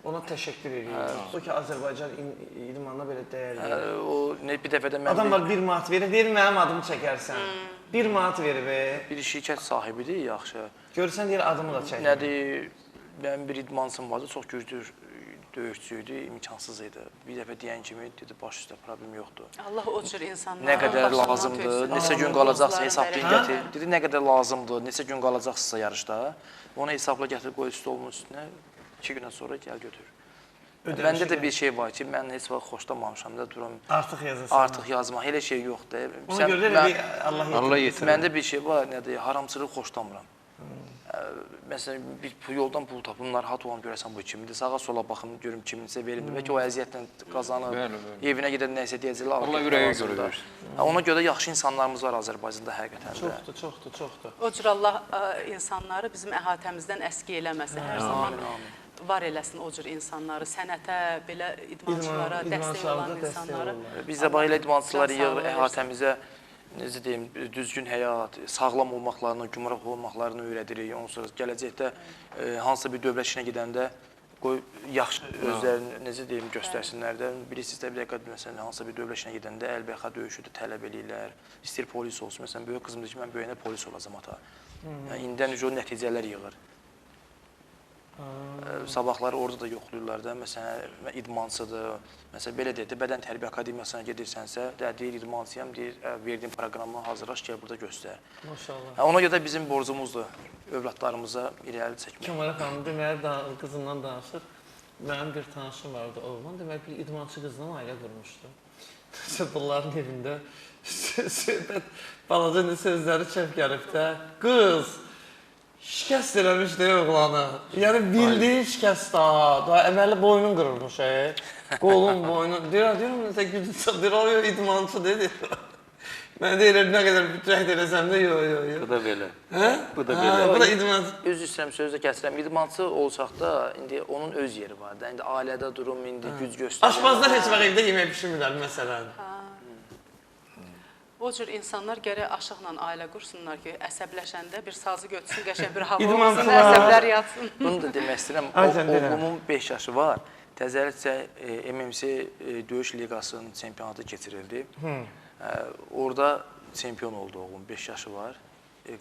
ona təşəkkür edirik. O ki, Azərbaycan idmanına belə dəyər verir. O bir dəfə də mən Adam var 1 manat verir, deyir mənim adımı çəkərsən. 1 manat verir be. bir şirkət sahibidir, yaxşı. Görürsən deyir adımı da çəkir. Nədir, mənim bir idmancım vardı, çox güclü döyüşçü idi, imkansız idi. Bir dəfə deyən kimi dedi, baş üstə problem yoxdur. Allah o cür insanlar Nə qədər başından lazımdır, töksün. neçə gün Allah qalacaqsa dostları hesablayın bərəkət gətir. Dedi, nə qədər lazımdır, neçə gün qalacaqsa yarışda, onu hesabla gətir, qoy stolun üstünə, 2 gündən sonra gəl götür. Məndə də bir şey var ki, mən heç vaxt xoşlamamışam da durum. Artıq yazırsan. Artıq yazma, elə şey yoxdur. Ona görə də bir Allah Allah yetir. yetir. Məndə bir şey var, nədir, haramçılıq xoşlamıram. Məsələn, bir yoldan pul tapım, narahat olan görəsən bu kimdir, sağa sola baxım, görüm kiminsə verir, bəlkə o əziyyətlə qazanıb, evinə gedər nəsə deyəcəklər. Allah ürəyə görə versin. Ona görə də yaxşı insanlarımız var Azərbaycanda həqiqətən də. Çoxdur. O cür Allah insanları bizim əhatəmizdən əski eləməsin. Hər zaman var eləsin o cür insanları, sənətə, belə idmançılara dəstək olan insanları. Biz də bax elə idmançılar yığır əhatəmizə, necə deyim, düzgün həyat, sağlam olmaqlarını, gümrah olmaqlarını öyrədirik. Ondan sonra gələcəkdə hansısa bir dövlət işinə gedəndə qoy yaxşı özlərini, necə deyim, göstərsinlər də. Bilirsiniz də, bir dəqiqə, məsələn, hansısa bir dövlət işinə gedəndə əlbəxa döyüşüdür, tələb eləyirlər, istəyir polis olsun. Məsələn, böyük qızımdır ki, mən böyüyəndə polis olacam ata. İndidən o nəticələr yığır. Sabahları orada da yoxlayırlar da, məsələn, idmançıdır, məsələn, belə deyək də, bədən tərbiyə akademiyasına gedirsənsə, deyir, idmançıyam, deyir, verdiyim proqramı hazırlaş, gəl burada göstər. Maşallah. Ona görə də bizim borcumuzdur övladlarımıza irəli çəkmək. Kəmal xanım, deməli, qızından danışır. Mənim bir tanışım vardı, oğlan, deməli, bir idmançı qızla ailə qurmuşdu. Bunların evində söhbət, balaca sözləri çəp gəlib də, qız, şikəst eləmiş deyə oğlanı. Yəni bildiyin şikəst daha əvvəli boynun qırılmış, qolun, boynun. Deyirəm, nəsə gücü çox, deyir, idmançı dedi. Mən deyirəm, nə qədər bütrək eləsəm də, yox. Bu da belə. Hə? Bu da belə. Bu da idmançı. Üzr istəyirəm, sözdə kəsirəm. İdmançı olsaq da, indi onun öz yeri var da. İndi ailədə durum, indi güc göstərir. Aşpazlar heç vaxt evdə yemək pişirmirlər, məsələn. O cür insanlar gərək aşıqla ailə qursunlar ki, əsəbləşəndə bir sazı götürsün, qəşəng bir hava olsun, İdmançılar. əsəblər yatsın. Bunu da demək istəyirəm. Oğlumun 5 yaşı var. Təzəlikcə MMC döyüş liqasının çempionatı keçirildi. Orada çempion oldu oğlum. 5 yaşı var.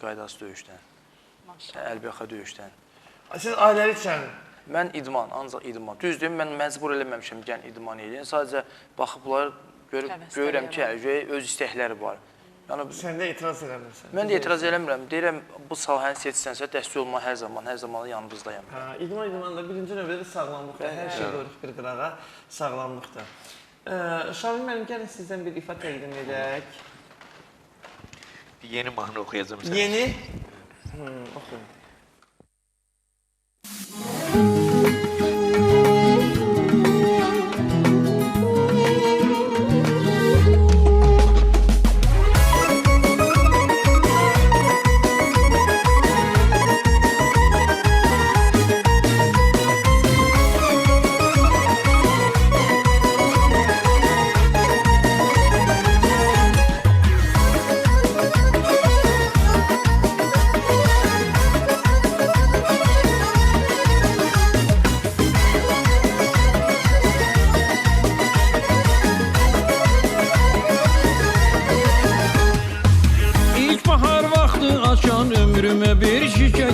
Qaydası döyüşdən. Əlbəxa döyüşdən. Siz ailəli üçün? Mən idman, ancaq idman. Düzdür, mən məcbur eləməmişəm gəlin idman edin. Sadəcə baxıblar, görürəm ki, öz istəkləri var. Sən də etiraz eləmirsən. Mən də etiraz eləmirəm. Deyirəm, bu sahəni seçsənsə, dəstək olma hər zaman yanınızdayım. İdmanda birinci növbədə sağlamlıqdır. Hər şey qoyuruq bir qırağa, sağlamlıqdır. Şahin mənim, gəlin sizdən bir ifa təqdim edək. Yeni mahnı oxuyacağım sənə. Yeni? Oxuyun.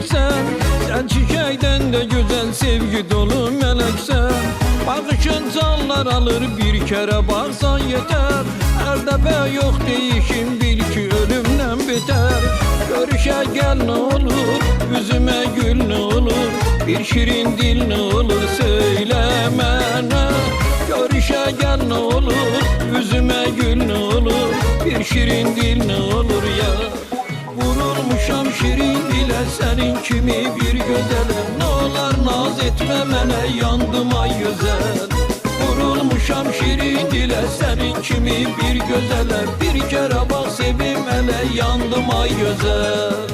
Sən çiçəkdən də gözəl sevgi dolu mələksən. Baxışın canlar alır, bir kərə baxsan yetər. Hər dəfə yox deyişim, bil ki ölümdən betər. Görüşə gəl nə olur, üzümə gül nə olur, bir şirin dil nə olur, söylə mənə. Görüşə gəl nə olur, üzümə gül nə olur, bir şirin dil nə olur ya. Vurulmuşam şirin dilə sənin kimi bir gözələ. Nə olar naz etmə mənə, yandım ay gözəl. Vurulmuşam şirin dilə sənin kimi bir gözələ. Bir kərə bax sevim hələ, yandım ay gözəl.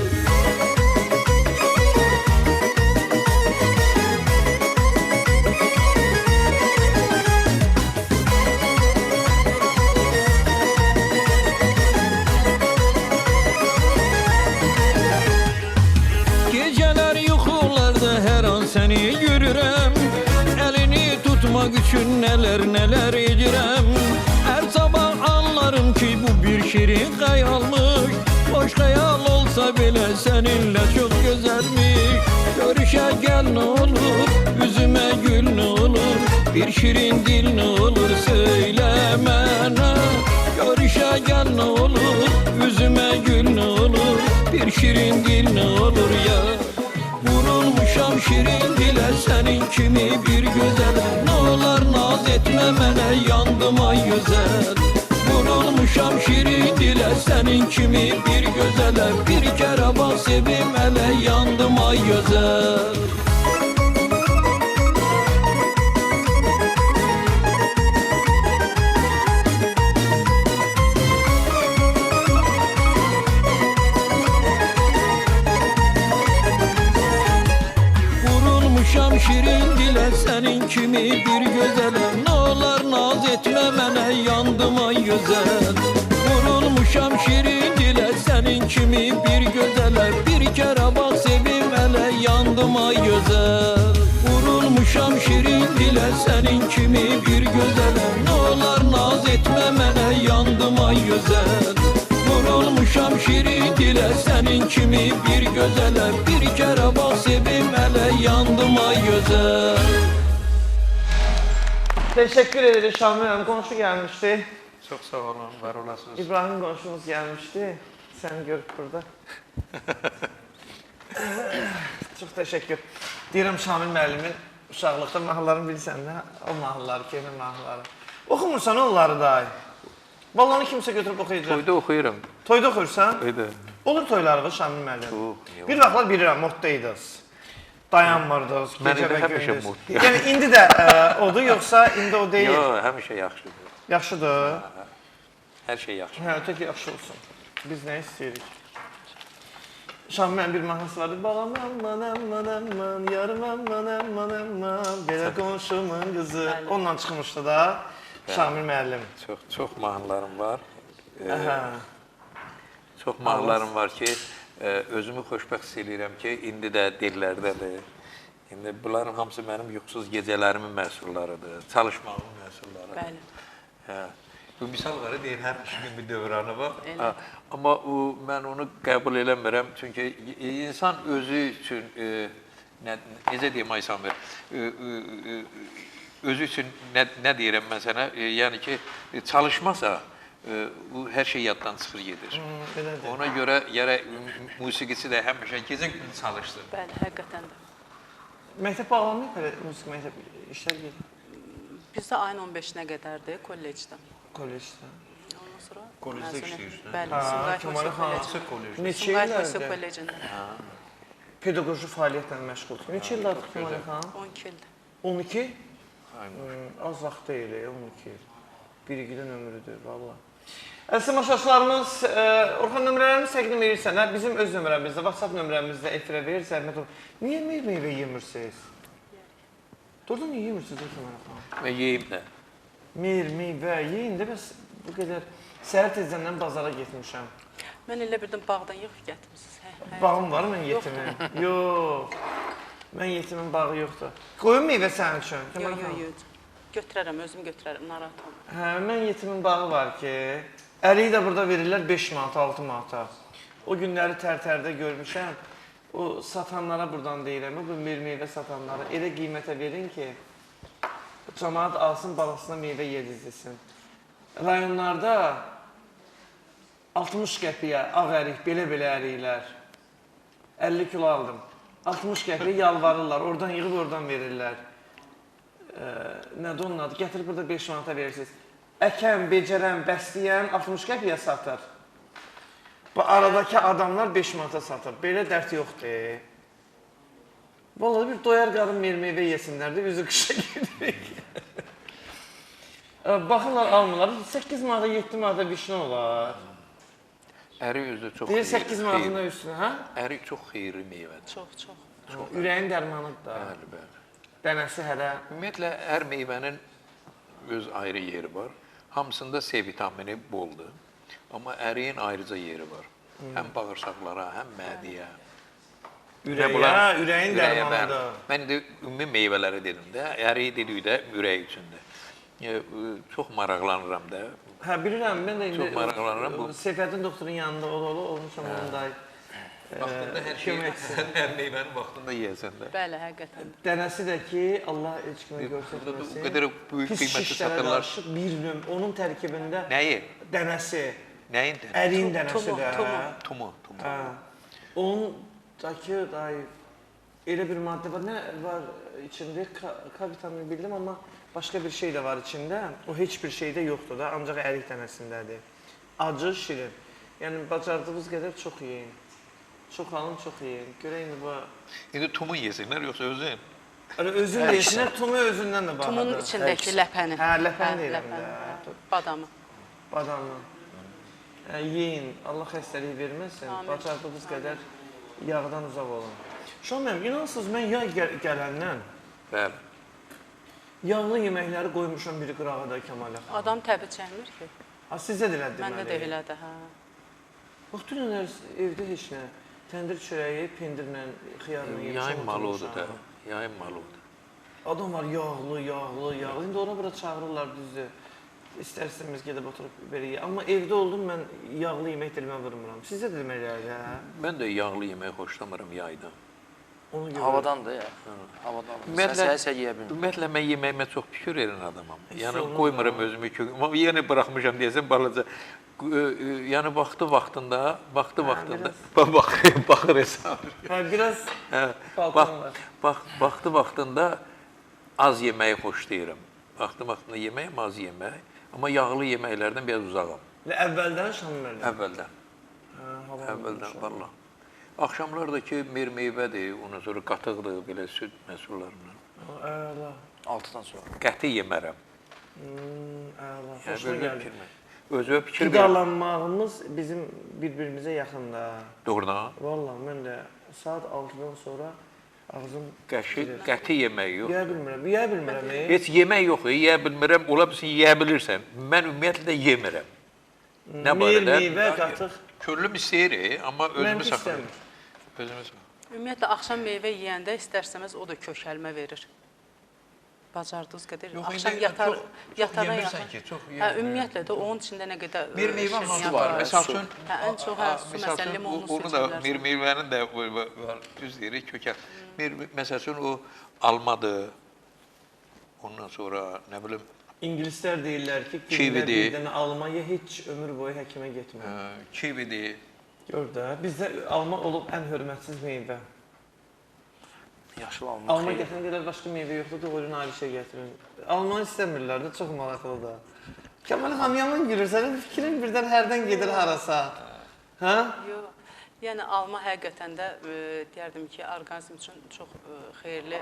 Səni görürəm, əlini tutmaq üçün nələr edirəm. Hər sabah anlarım ki, bu bir şirin xəyalmış. Boş xəyal olsa belə səninlə çox gözəlmiş. Görüşə gəl nə olur, üzümə gül nə olur, bir şirin dil nə olur, söylə mənə. Görüşə gəl nə olur, üzümə gül nə olur, bir şirin dil nə olur ya. Vurulmuşam şirin dilə sənin kimi bir gözələ. Nə olar naz etmə mənə, yandım ay gözəl. Vurulmuşam Vurulmuşam şirin dilə sənin kimi bir gözələ. Bir kərə bax sevim hələ yandım ay gözəl. Vurulmuşam şirin dilə sənin kimi bir gözələ. Nə olar naz etmə mənə yandım ay gözəl. Vurulmuşam şirin dilə sənin kimi bir gözələ. Bir kərə bax sevim hələ yandım ay gözəl. Vurulmuşam şirin dilə sənin kimi bir gözələ. Nə olar naz etmə mənə yandım ay gözəl. Vurulmuşam şirin dilə sənin kimi bir gözələ. Bir kərə bax sevim hələ yandım ay gözəl. Teşekkür ederiz Şamil Hanım. Qonşu gelmişti. Çox sağ olun, var olasınız. İbrahim qonşumuz gelmişti. Səni görüb burada. Çox təşəkkür. Deyirəm Şamil müəllimin uşaqlıqda mahnılarını bilirsən də, o mahnıları, köhnə mahnıları. Oxumursan onları da. Vallahi kimsə götürüb oxuyacaq. Toyda oxuyuram. Toyda oxuyursan? Toyda. Olur toylarınız Şamil müəllim. Çox. Bir vaxtlar bilirəm, moddaydınız. Dayanmırdınız, Mən gecə indi və həmişə gündüz. moddayam. Yəni indi də odur, yoxsa indi o deyil? Yox, həmişə yaxşıdır. Yaxşıdır. Hər şey yaxşı. Hə, öteki yaxşı olsun. Biz nə istəyirik? Şamil müəllim bir mahnısı vardı. Bağam aman aman aman, yarım aman aman aman, belə qonşumun qızı. Onunla çıxmışdı da Şamil müəllim. Çox mahnılarım var. Aha. Çox mahnılarım var ki, özümü xoşbəxt hiss edirəm ki, indi də dillərdədir. İndi bunların hamısı mənim yuxusuz gecələrimin məhsullarıdır, çalışmağımın məhsulları. Bəli. Hə. Bu misal var, deyir, hər işin bir dövranı var. Elə. Ha, amma mən onu qəbul eləmirəm, çünki insan özü üçün, necə deyim Ay Samir, özü üçün nə deyirəm mən sənə, yəni ki, çalışmasa, hər şey yaddan çıxır gedir. Belədir. Ona görə gərək musiqisi də həmişə gecə günü çalışsın. Bəli, həqiqətən də. Məktəb bağlanmayıb belə musiqi məktəb işlər gedir. Bizdə ayın 15-nə qədərdir kollecdə. Kollecdə. Ondan sonra Kollecdə məzuniyyət- işləyirsən? Bəli, Ha, Sumqayıt Kemal Musiqi xan. Kollecində. Kolej. Neçə Sumqayıt Musiqi illərdir Kollecində. pedaqoji fəaliyyətlə məşğuldur? Neçə illərdir Kemal xan? 12 ildir. 12? Aynen. Az vaxt deyil, 12 il. Bir igidin ömrüdür, valla. Əziz tamaşaçılarımız, Orxan nömrələrimiz təqdim edirsən, hə? Bizim öz nömrəmizdə, WhatsApp nömrəmizdə efirə verir, zəhmət olun. Niyə meyvə yemirsiniz? Doğrudan niyə yemirsiniz Kemal xan? Və yeyim də. Meyvə yeyin də, bəs bu qədər səhər tezdən bazara getmişəm. Mən elə birdən bağdan yığıb gətirmisiniz. Bağım var mən yetimin? Yox. Mən yetimin bağı yoxdur. Qoyun meyvə sənin üçün, Kemal xan? Yox. Götürərəm, özüm götürərəm, narahat olma. Hə, mən yetimin bağı var ki, əriyi də burada verirlər 5 manata, 6 manata. O günləri tər-tərdə görmüşəm. O satanlara buradan deyirəm, bu meyvə satanlara elə qiymətə verin ki, cəmaat alsın, balasına meyvə yedizdirsin. Rayonlarda 60 qəpiyə ağ ərik, belə-belə əriklər. 50 kilo aldım. 60 qəpiyə yalvarırlar, oradan yığıb oradan verirlər. Nədir onun adı? Gətirib burada 5 manata verirsiniz. Əkən, becərən, bəsləyən 60 qəpiyə satır. Bu aradakı adamlar 5 manata satır. Belə dərd yoxdur. Vallahi bir doyar qarın meyvə yesinlər də, üzü qışa gidirik. Baxırlar, almırlar. 8 manata, 7 manata vişne olar. Əri özü çox Deyir 8 manatına üstünə, hə? Əri çox xeyirli meyvədir. Çox. Ürəyin dərmanıdır da. Bəli, bəli. Dənəsi hələ. Ümumiyyətlə, hər meyvənin öz ayrı yeri var. Hamısında C vitamini boldur. Amma əriyin ayrıca yeri var. Həm bağırsaqlara, həm mədiyə. Ürəyin dərmanıdır. Mən indi ümumi meyvələri dedim də, əriyi dedikdə ürək üçündür. Çox maraqlanıram da. Hə, bilirəm, mən də Çox maraqlanıram bu. Seyfəddin doktorun yanında olmuşam onun da. Vaxtında hər şeyi, hər meyvənin vaxtında yeyəsən də. Bəli, həqiqətən. Dənəsi də ki, Allah heç kimə O göstərməsin. qədər böyük Pis qiymətli şişlərə satırlar. qarışıq bir növ, onun tərkibində Nəyi? dənəsi, Nəyin də? əriyin dənəsi də. Tumu. Hə. Ondakı elə bir maddə var, nə var içində? K vitamini bildim, amma başqa bir şey də var içində. O heç bir şeydə yoxdur da, ancaq ərik dənəsindədir. acı, şirin. Yəni bacardığınız qədər çox yeyin. Çox alın, çox yeyin. Görək indi bu. İndi tumu yesinlər yoxsa özün? Hələ özün də yesinlər, tumu özündən də bahadır. Tumun içindəki ləpəni. Hə, ləpəni deyirəm ləpəni, də. hə, badamı. Badamı. Yeyin, Allah xəstəliyi verməsin. Bacardığınız qədər yağdan uzaq olun. Şahan mənim, inansınız, mən yay gələndən Bəli. yağlı yeməkləri qoymuşam biri qırağıda Kəmalə xanım. Adam təbi çəkmir ki. Ha, sizə də elədir Məndə də elədir, hə. Bax, dünənlər evdə heç nə, təndir çörəyi, pendirlə, xiyarla yemişəm. Yayın malı odur da. Yayın malı odur. Adam var yağlı. İndi ora bura çağırırlar düzdür. İstərsəmiz gedib oturub belə. Amma evdə oldum mən yağlı yemək dilimə vurmuram. Sizə də demək gəlir, hə? Mən də yağlı yemək xoşlamıram yayda. Ona görə. Havadandır ya. Havadandır. Sən səhər yeyə bilmirsən. Ümumiyyətlə mən yeməyimə çox fikir verən adamam. Yəni qoymuram özümü ki, amma yenə buraxmışam deyəsən balaca. Yəni vaxtında baxır hesab. Hə, biraz Vaxtında az yeməyi xoşlayıram. Vaxtında yeməyim az yemək, amma yağlı yeməklərdən biraz uzağam. Əvvəldən Şamillərdən? Əvvəldən. Əvvəldən, valla. Axşamlar da ki, meyvədir, ondan sonra qatıqdır, belə süd məhsullarından. Əla. 6-dan sonra. Qəti yemərəm. Əla. Yəni, Xoşuna böyle gəldi. Özümə fikir verirəm. Qidalanmağımız bizim bir-birimizə yaxında. Doğrudan. Valla mən də saat 6-dan sonra ağzım Qəti yemək yox. yeyə bilmirəm. Heç yemək yox, yeyə bilmirəm, ola bilsin, yeyə bilirsən. Mən ümumiyyətlə yemirəm. Nə barədə? Meyvə, qatıq. Körlüm istəyir, amma özümü Mən saxlayıram. istəmir. Özümü saxlayıram. Ümumiyyətlə, axşam meyvə yeyəndə istərsəməz o da kökəlmə verir. Bacardığınız qədər. Yox, Axşam indi yatara yemirsən ki, çox Hə, ümumiyyətlə də onun içində nə qədər Bir meyvə şirin malı yağı var. Məsəl üçün, Hə, ən çox su, məsələn, limonlu su onu da içə meyvənin də düz deyir, kökəl. Məsəl üçün o almadır. Ondan sonra nə bilim İngilislər deyirlər ki, Kividir. bir dənə alma ye, heç ömür boyu həkimə getmə. kividir. Gör də, bizdə alma olub ən hörmətsiz meyvə. Yaşıl alma. Alma gətirən qədər başqa meyvə yoxdur, doğru ayrı şey gətirin. Almanı istəmirlər də, çox maraqlıdır. Kəmal xanım yaman gülür, sənin fikrin birdən hərdən gedir harasa. Hə? Yox. Yəni alma həqiqətən də deyərdim ki, orqanizm üçün çox xeyirli,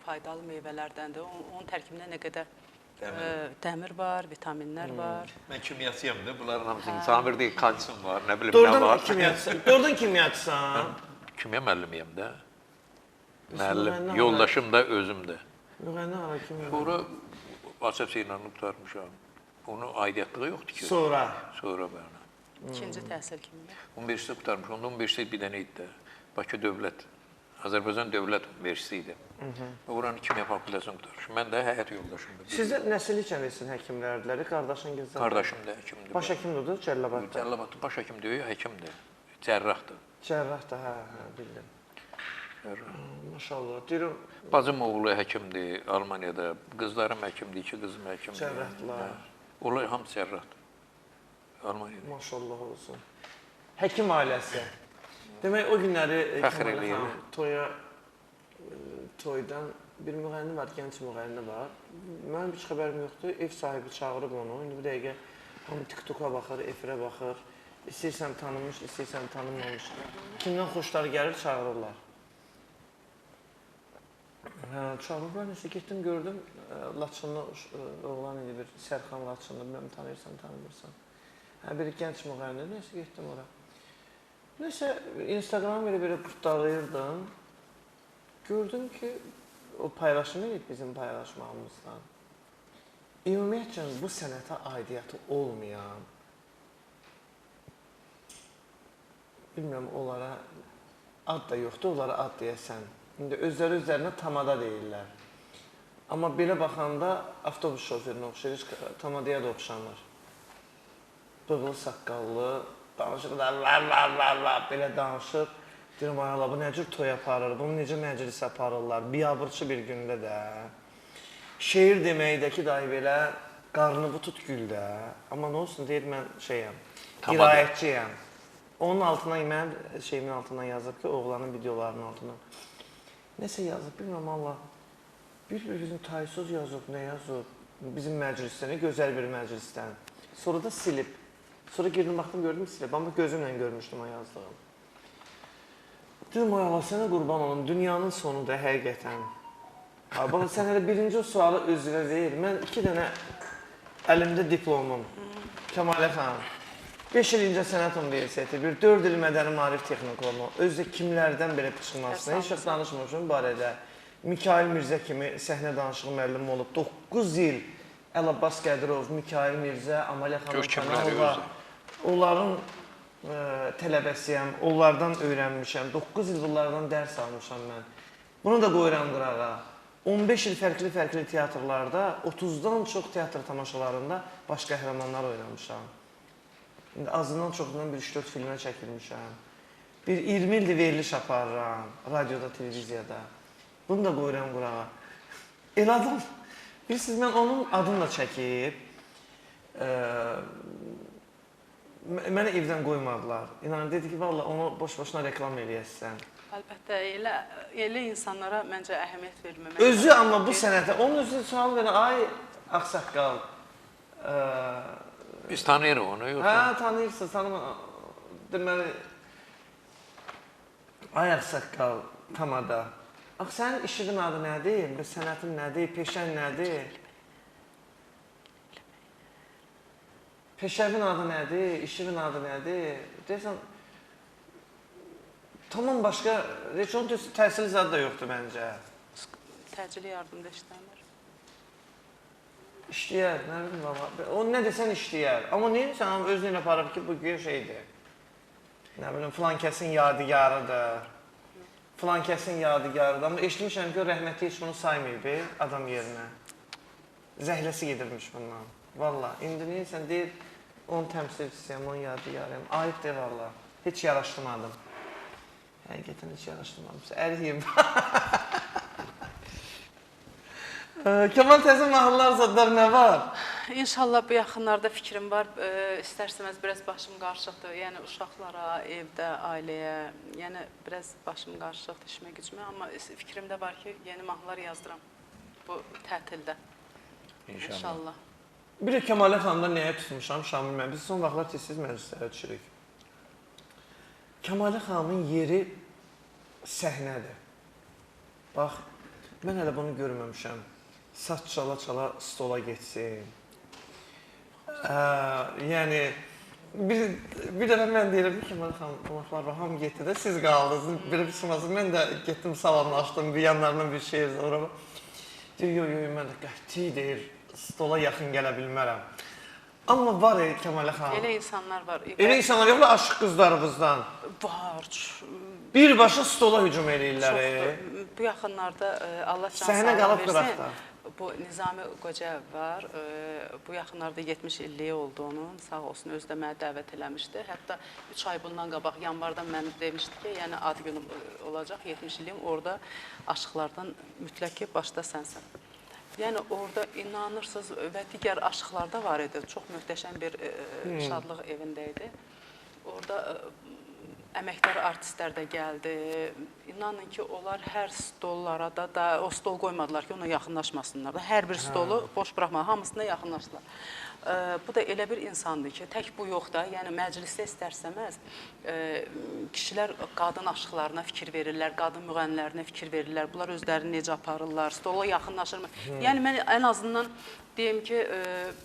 faydalı meyvələrdəndir. Onun tərkibində nə qədər dəmir var, vitaminlər var. Mən kimyasıyam da, bunların hamısının samir deyil, kalsium var, nə bilim nə Doğrudan var. kimyaçısan. Doğrudan kimyaçısan. Kimya müəllimiyəm də. Müəllim, yoldaşım da, özüm də. Müğənni ara kimya. Sonra Asəf Seynanını qurtarmışam. Onun aidiyyatlığı yoxdur ki. Sonra. Sonra bəli. İkinci təhsil kimi. Universitet qurtarmışam. Onda universitet bir dənə idi də. Bakı Dövlət, Azərbaycan Dövlət Universiteti idi. Oranın kimya fakültəsini qurtarmışam. Mən də həyat yoldaşımdır. Sizdə nəsil içənlisin həkimlərləri, qardaşın gözəl. Qardaşım da həkimdir. Baş həkimdir, Cəlilabadda. Cəlilabadda baş həkim deyil, həkimdir. Cərrahdır. Cərrah da, hə, bildim. Maşallah. Deyirəm, Bacım oğlu həkimdir Almaniyada. Qızlarım həkimdir, iki qızım həkimdir. Cərrahdılar. Onlar hamısı cərrahdır. Almaniyada. Maşallah olsun. Həkim ailəsi. Demək o günləri Fəxr eləyirəm. Toydan bir müğənni var, gənc müğənni var. Mənim heç xəbərim yoxdur. Ev sahibi çağırıb onu. İndi bu dəqiqə hamı TikToka baxır, efirə baxır. İstəyirsən tanınmış, istəyirsən tanınmamış. Kimdən xoşları gəlir, çağırırlar. Çağırırlar, nəsə getdim, gördüm. Laçınlı oğlan idi, bir Sərxan Laçınlı, bilməm tanıyırsan, tanımırsan. Bir gənc müğənni, nəsə getdim ora. Nəsə, Instagram belə qurtdalayırdım. Gördüm ki, o paylaşım edib bizim paylaşmağımızdan. Ümumiyyətcə, bu sənətə aidiyyatı olmayan, bilmirəm, onlara ad da yoxdur, onlara ad deyəsən. İndi özlərinə tamada deyirlər. Amma belə baxanda avtobus şoförünə oxşayır, tamadaya da oxşanır. Bığlı, saqqallı, danışır da belə danışır. Deyirəm, ay Allah, bu nə cür toy aparır, bunu necə məclis aparırlar, biabırçı bir gündə də. Şeir deməkdəki dahi belə, qarnı bu tut güldə. Amma nə olsun, deyir, mən qiraətçiyəm. Onun altına, mənim şeyimin altından yazıb ki, oğlanın videolarının altına. Nəsə yazıb, bilmirəm Allah. Bir-birimizin taysız yazıb, nə yazıb? Bizim məclisdən, gözəl bir məclisdən. Sonra da silib. Sonra girdim, baxdım, gördüm silə. Amma gözümlə görmüşdüm o yazdığım. Dedim, ay Allah, sənə qurban olum, dünyanın sonudur həqiqətən. Bax, sən hələ birinci sualı özünə ver. Mən 2 dənə əlimdə diplomum. Kəmalə xanım. 5 il incə sənət universiteti, 4 il mədəni maarif texnikumu. Özdə kimlərdən belə çıxmasını, heç vaxt danışmamışım barədə. Mikail Mirzə kimi səhnə danışığı müəllimi olub. 9 il Əlabbas Qədirov, Mikail Mirzə, Amalə xanım Pənahova. Onların tələbəsiyəm, onlardan öyrənmişəm. 9 il bunlardan dərs almışam mən. Bunu da qoyuram qırağa. 15 il fərqli teatrlarda, 30-dan çox teatr tamaşalarında baş qəhrəmanlar oynamışam. İndi azından çoxundan bir 3-4 filmə çəkilmişəm. Bir 20 ildir veriliş aparıram, radioda, televiziyada. Bunu da qoyuram qırağa. El adam, bilirsiniz, mən onun adını da çəkib, mənə evdən qoymadılar. İnanın, dedi ki, valla onu boş-boşuna reklam eləyəsən. Əlbəttə, elə insanlara məncə əhəmiyyət verməmək. Özü amma bu sənətə, onun özü sual verin, ay ağsaqqal. Biz tanıyırıq onu, yoxsa? Hə, tanıyırsınız, deməli, ay ağsaqqal, tamada. Ax, sənin işinin adı nədir, sənətin nədir, peşən nədir? Peşəvin adı nədir, işinin adı nədir? Deyəsən, tamam başqa, heç onun təhsil zadı da yoxdur məncə. Təcili yardımda işləmir. İşləyər, nə bilim valla. O nə desən işləyər. Amma neyəsən, özünü ilə aparır ki, bu güya şeydir. Nə bilim, filan kəsin yadigarıdır. Filan kəsin yadigarıdır. Amma eşitmişəm ki, o rəhmətli heç bunu saymayıb adam yerinə. Zəhləsi gedirmiş bundan. Valla, indi neyəsən, deyir, onun təmsilçisiyəm, onun yadigarıyım. Ayıb deyir valla. Heç yaraşdırmadım. Həqiqətən heç yaraşdırmadım. Əriyim. Kemal təzə mahallar zadlar nə var? İnşallah bu yaxınlarda fikrim var. İstərsəməz biraz başım qarışıqdır. Yəni uşaqlara, evdə, ailəyə, yəni biraz başım qarışıqdır işimə gücümə. Amma fikrimdə var ki, yeni mahnılar yazdıram bu tətildə. İnşallah. Bir də Kəmalə xanımda nəyə tutmuşam Şamil mən? Biz son vaxtlar tez-tez məclislərə düşürük. Kəmalə xanımın yeri səhnədir. Bax, mən hələ bunu görməmişəm. Saç çala-çala stola geçsin. Yəni, bir dəfə mən deyirəm ki, Kəmalə xanım, qonaqlar var, hamı getdi də, siz qaldınız. Belə bir çıxmasın, mən də getdim, salamlaşdım, bir yanlarından bir şey yazdım. Deyir, yox, mən də qəti deyir, stola yaxın gələ bilmərəm. Amma var Kəmalə xanım. Elə insanlar var. Elə insanlar yoxdur aşıq qızlarımızdan. Var. Birbaşa stola hücum eləyirlər. Bu yaxınlarda Allah can Səhnə sağlıq qalıb versin. qıraqda. Bu Nizami Qocayev var. Bu yaxınlarda 70 illiyi oldu onun. Sağ olsun, özü də mənə dəvət eləmişdi. Hətta 3 ay bundan qabaq yanvardan mən demişdi ki, yəni ad günüm olacaq, 70 illiyim. Orada aşıqlardan mütləq ki, başda sənsən. Yəni orada inanırsınız və digər aşıqlar da var idi. Çox möhtəşəm bir şadlıq evində idi. Orada əməkdar artistlər də gəldi. İnanın ki, onlar hər stollara da o stol qoymadılar ki, ona yaxınlaşmasınlar da. Hər bir stolu boş buraxmadılar, hamısına yaxınlaşdılar. Bu da elə bir insandır ki, tək bu yox da, yəni məclisdə istərsəməz kişilər qadın aşıqlarına fikir verirlər, qadın müğənnilərinə fikir verirlər, bunlar özlərini necə aparırlar, stola yaxınlaşırmı? Yəni mən ən azından deyim ki,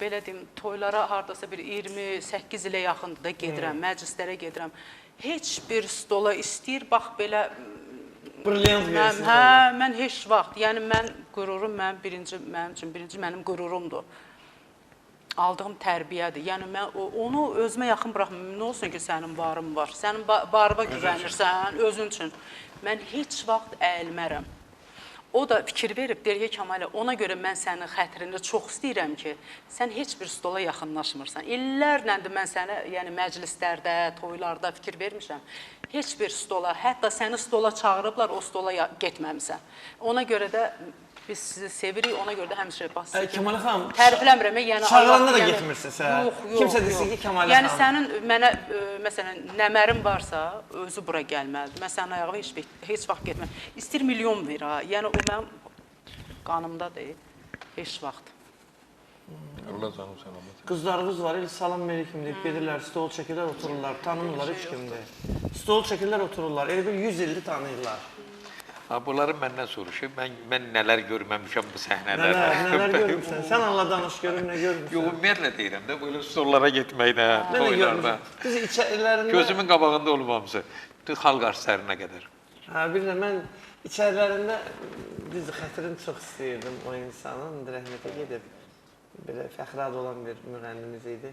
belə deyim, toylara hardasa bir 28 ilə yaxındır da gedirəm, məclislərə gedirəm. Heç bir stola istəyir, bax belə... Brilliant versin. Hə, mən heç vaxt, yəni mən qürurum, mənim üçün birinci mənim qürurumdur. Aldığım tərbiyədir. Yəni mən onu özümə yaxın buraxmıyorum. Nə olsun ki, sənin varın var. Sənin varıva güvənirsən, özün üçün. Mən heç vaxt əyilmərəm. O da fikir verib, deyir ki, Kəmalə, ona görə mən sənin xətrini çox istəyirəm ki, sən heç bir stola yaxınlaşmırsan. İllərləndir mən sənə, yəni məclislərdə, toylarda fikir vermişəm. Heç bir stola, hətta səni stola çağırıblar, o stola getməmisən. Ona görə də biz sizi sevirik, ona görə də həmişə basırıq. Kəmalə xanım, tərifləmirəm, yəni çağıranda da getmirsən sən. Yox, Kimsə desin ki, Kəmalə xanım. Yəni sənin mənə məsələn nəmərin varsa, özü bura gəlməlidir. Mən sənin ayağa heç vaxt getməm. İstir milyon ver ha. Yəni o mənim qanımda deyil. Heç vaxt. Allah canım salamat. Qızlarınız var, salam aleyküm deyib gedirlər, stol çəkirlər, otururlar, tanımırlar heç kimdir. Stol çəkirlər, otururlar, elə bir 100 ildir tanıyırlar. Ha, bunları məndən soruşur. Mən nələr görməmişəm bu səhnələrdə. Nələr görmüsən? Sən Allah danış görüm, nə görmüsən? Yox, ümumiyyətlə deyirəm də, belə stollara getməkdə, Nə toylarda. görmüsən? Qız içərilərində... Gözümün qabağında olub hamısı. Xalq arşlarına qədər. Hə, bir də mən içərilərində düz xətrini çox istəyirdim o insanın, rəhmətə gedib. Belə fəxrad olan bir müğənnimiz idi.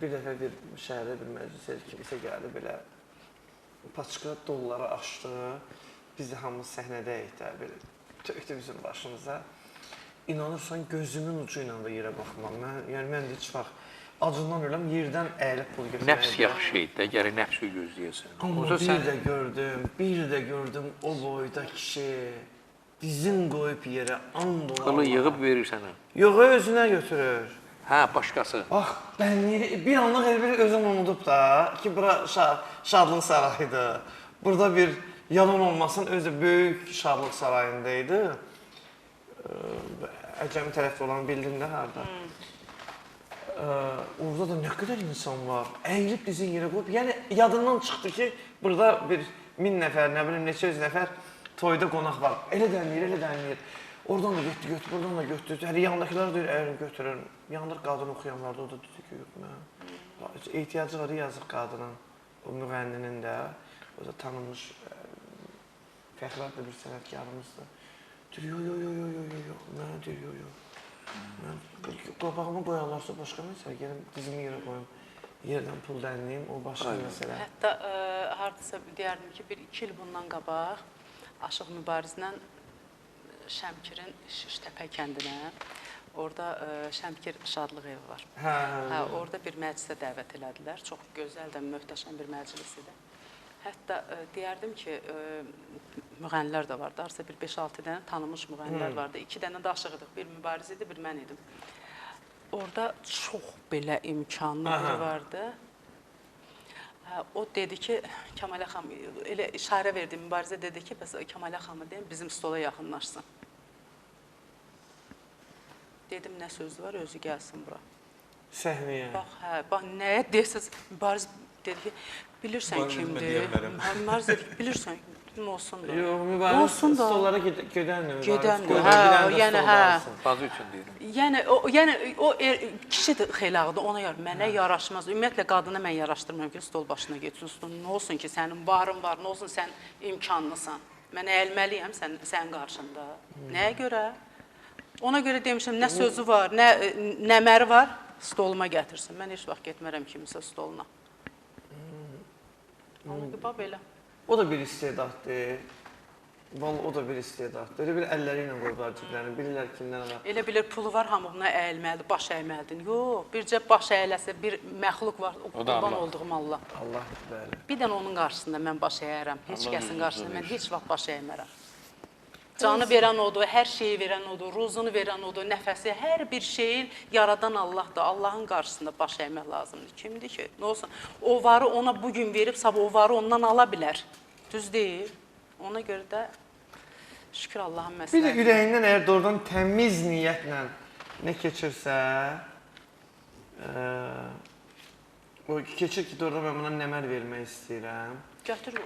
Bir dəfə bir şəhərdə bir məclisə kimsə gəldi, belə paçka dolları açdı. Biz də hamımız səhnədəyik də, belə tökdü bizim başımıza. İnanırsan, gözümün ucu ilə də yerə baxmam. Yəni, mən də heç vaxt acından öləm, yerdən əyilib pul götürməkdir. Nəfs yaxşı idi də, gəri nəfsi gözləyəsən. Amma bir də gördüm o boyda kişi dizin qoyub yerə, and olan. Qılı yığıb verir sənə. Yox, özünə götürür. Hə, başqası. Bax, bir anlıq elə bir özüm unudub da ki, bura şadlıq sarayıdır. Burada bir yalan olmasın, özü böyük şadlıq sarayındaydı. Əcəmi tərəfdə olan bildin də harada. Orada da nə qədər insan var, əyilib dizin yerə qoyub. Yəni, yadından çıxdı ki, burada bir 1000 nəfər, nə bilim, neçə yüz nəfər toyda qonaq var. Elə dənləyir, elə dənləyir. Oradan da götür, buradan da götür. Hələ yanındakılar deyir, əyilin götürün. Yandır qadın oxuyanlarda o da dedi ki, yox, mən. Ehtiyacı var, yazıq qadının, o müğənninin də. O da tanınmış, fəxradlı bir sənətkarımızdır. Deyir, yox, mənə deyir, yox. Mən qabağıma qoyarlarsa başqa məsələ, gələm dizimi yerə qoyum, yerdən pul dənliyim, o başqa məsələ. Hətta hardasa deyərdim ki, 1-2 il bundan qabaq Aşıq Mübarizlə Şəmkirin Şiştəpə kəndinə, orada Şəmkir Şadlıq evi var. Hə, orada bir məclisə dəvət elədilər. Çox gözəl də, möhtəşəm bir məclis idi. Hətta deyərdim ki, müğənnilər də vardı. Arsa bir 5-6 dənə tanınmış müğənnilər vardı. 2 dənə də Aşıq idik. Bir Mübariz idi, bir mən idim. Orada çox belə imkanlı biri vardı. O dedi ki, Kəmalə xanım, elə işarə verdi Mübarizə, dedi ki, bəs Kəmalə xanımı deyim, bizim stola yaxınlaşsın. Dedim, nə sözü var, özü gəlsin bura. Səhnəyə. Bax, nəyə deyəsiniz, Mübariz dedi ki, bilirsən kimdir? Mübariz dedi ki, bilirsən kim olsun da. Yox, Mübariz stollara gedəndir. Gedəndir, yəni, Bazı üçün deyirəm. Yəni, o kişi də xeylağıdır, ona mənə yaraşmaz. Ümumiyyətlə, qadına mən yaraşdırmıram ki, stol başına getsin. Nə olsun ki, sənin barın var, nə olsun, sən imkanlısan. Mən əyilməliyəm sənin qarşında. Nəyə görə? Ona görə demişəm, nə sözü var, nə nəməri var, stoluma gətirsin. Mən heç vaxt getmərəm kimisə stoluna. Ona görə belə. O da bir istedaddır. Vallahi o da bir istedaddır. Elə bir əlləri ilə qoyublar ciblərini, bilirlər kimdən var. Elə bilir, pulu var, hamı buna əyilməlidir, baş əyməlidir. Yox, bircə baş əyləsə bir məxluq var, o qurban olduğum Allah. Allah, bəli. Bir dənə onun qarşısında mən baş əyərəm, heç kəsin qarşısında mən heç vaxt baş əymərəm. Canı verən odur, hər şeyi verən odur, ruzunu verən odur, nəfəsi, hər bir şeyin yaradan Allahdır. Allahın qarşısında baş əymək lazımdır. Kimdir ki? Nə olsun? O varı ona bugün verib, sabah o varı ondan ala bilər. Düz deyil. Ona görə də şükür Allahın məsləhəti. Bir də ürəyindən əgər doğrudan təmiz niyyətlə nə keçirsə, o keçir ki, doğrudan mən buna nəmər vermək istəyirəm. Gətir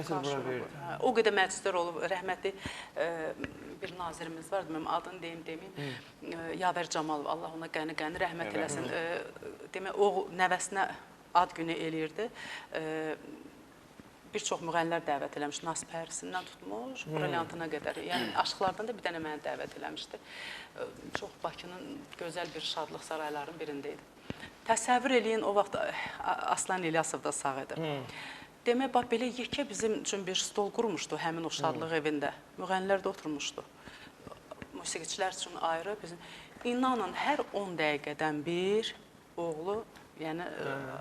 bura verdi. O qədər məclislər olub, rəhmətli bir nazirimiz vardı, mən adını deməyim, Yavər Camalov, Allah ona qəni rəhmət eləsin. Demək, o nəvəsinə ad günü eləyirdi. Bir çox müğənnilər dəvət eləmiş, Nas Pərisindən tutmuş, Brilliantına qədər. Yəni, aşıqlardan da bir dənə mənə dəvət eləmişdi. Çox Bakının gözəl bir şadlıq saraylarının birindeydi. Təsəvvür eləyin, o vaxt Aslan İlyasov da sağ idi. Demək, bax, belə yekə bizim üçün bir stol qurmuşdu həmin o şadlıq evində. Müğənnilər də oturmuşdu. Musiqiçilər üçün ayrı. İnanın, hər 10 dəqiqədən bir oğlu, yəni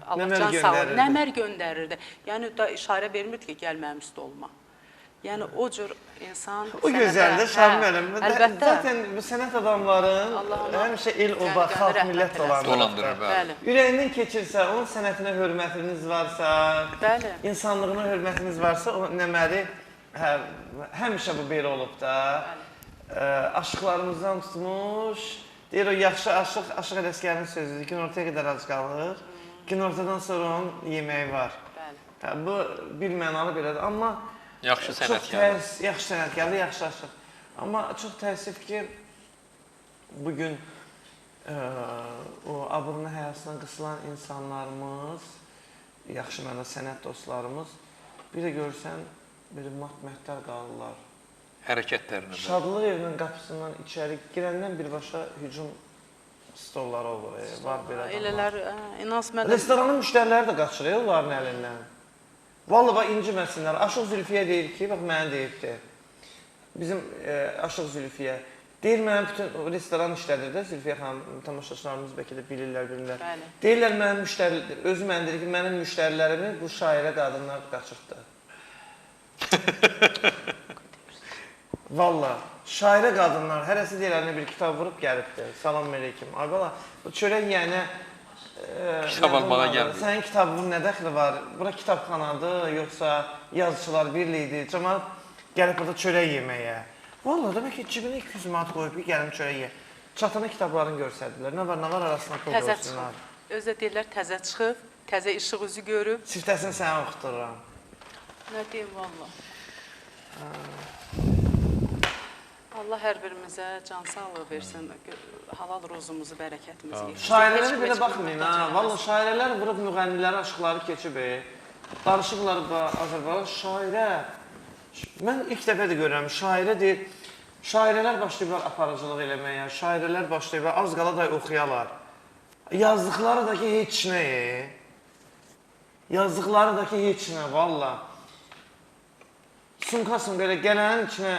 Allah can sağ olun, nəmər göndərirdi. Yəni, da işarə vermirdi ki, gəl mənim stoluma. Yəni, o cür insan... O gözəldir, Şərmi Ələm. Zaten bu sənət adamların həmişə el-oba, xalq, millət dolandırır. Ürəyindən keçirsə, onun sənətinə hörmətiniz varsa, insanlığına hörmətiniz varsa, o nəməli həmişə bu belə olub da. Aşıqlarımızdan tutmuş, Deyir o yaxşı Aşıq Ələsgərin sözüdür. Günortaya qədər ac qalır. Günortadan sonra onun yeməyi var. Bəli. Bu bir mənalı belədir. Amma Yaxşı çox sənətkar. yaxşı sənətkardır, yaxşı aşıq. Amma çox təəssüf ki, bugün o abırını həyasına qısılan insanlarımız, yaxşı mənada sənət dostlarımız, bir də görsən, belə mat-məhtər qalırlar. Hərəkətlərini. Şadlıq evinin qapısından içəri girəndən birbaşa hücum stolları olur. Var belə adamlar. Elələr, inans mən Restoranın müştəriləri də qaçır onların əlindən. Vallahi bax inciməsinlər. Aşıq Zülfiyə deyir ki, bax mənə deyibdi. Bizim Aşıq Zülfiyə deyir mənim bütün restoran işlədir də Zülfiyə xanım, tamaşaçılarımız bəlkə də bilirlər. Bəli. Deyirlər mənim müştərilərim, özü mən deyir ki, mənim müştərilərimi bu şairə qadınlar qaçırtdı. Vallahi şairə qadınlar hərəsi deyirlər bir kitab vurub gəlibdi. Salam əleykum. Ay bala, bu çörək yeyənə Kitab almağa gəlmir. Sənin kitabının nə dəxli var? Bura kitabxanadır, yoxsa yazıçılar birliyidir. Cəmaət gəlib burada çörək yeməyə. Vallahi demək ki, cibinə 200 manat qoyub gəlin çörək ye. Çatana kitablarını görsədilər. Nə var arasına pul təzə qoysunlar. çıxıb. Özdə deyirlər təzə çıxıb, təzə işıq üzü görüb. Siftəsini sənə oxuturam. Nə deyim valla. Allah hər birimizə can sağlığı versin, halal rozumuzu, bərəkətimizi yetirsin. Şairələrə belə baxmayın ha. Vallahi şairələr vurub müğənniləri, aşıqları keçib. Qarışıqlar Azərbaycan şairə. Mən ilk dəfə də görürəm, şairə deyir, şairələr başlayıblar aparıcılıq eləməyə, şairələr başlayıblar, az qala da oxuyalar. Yazdıqları da ki, heç nə. Yazdıqları da ki, heç nə, valla. Sumkasın belə gələnin içinə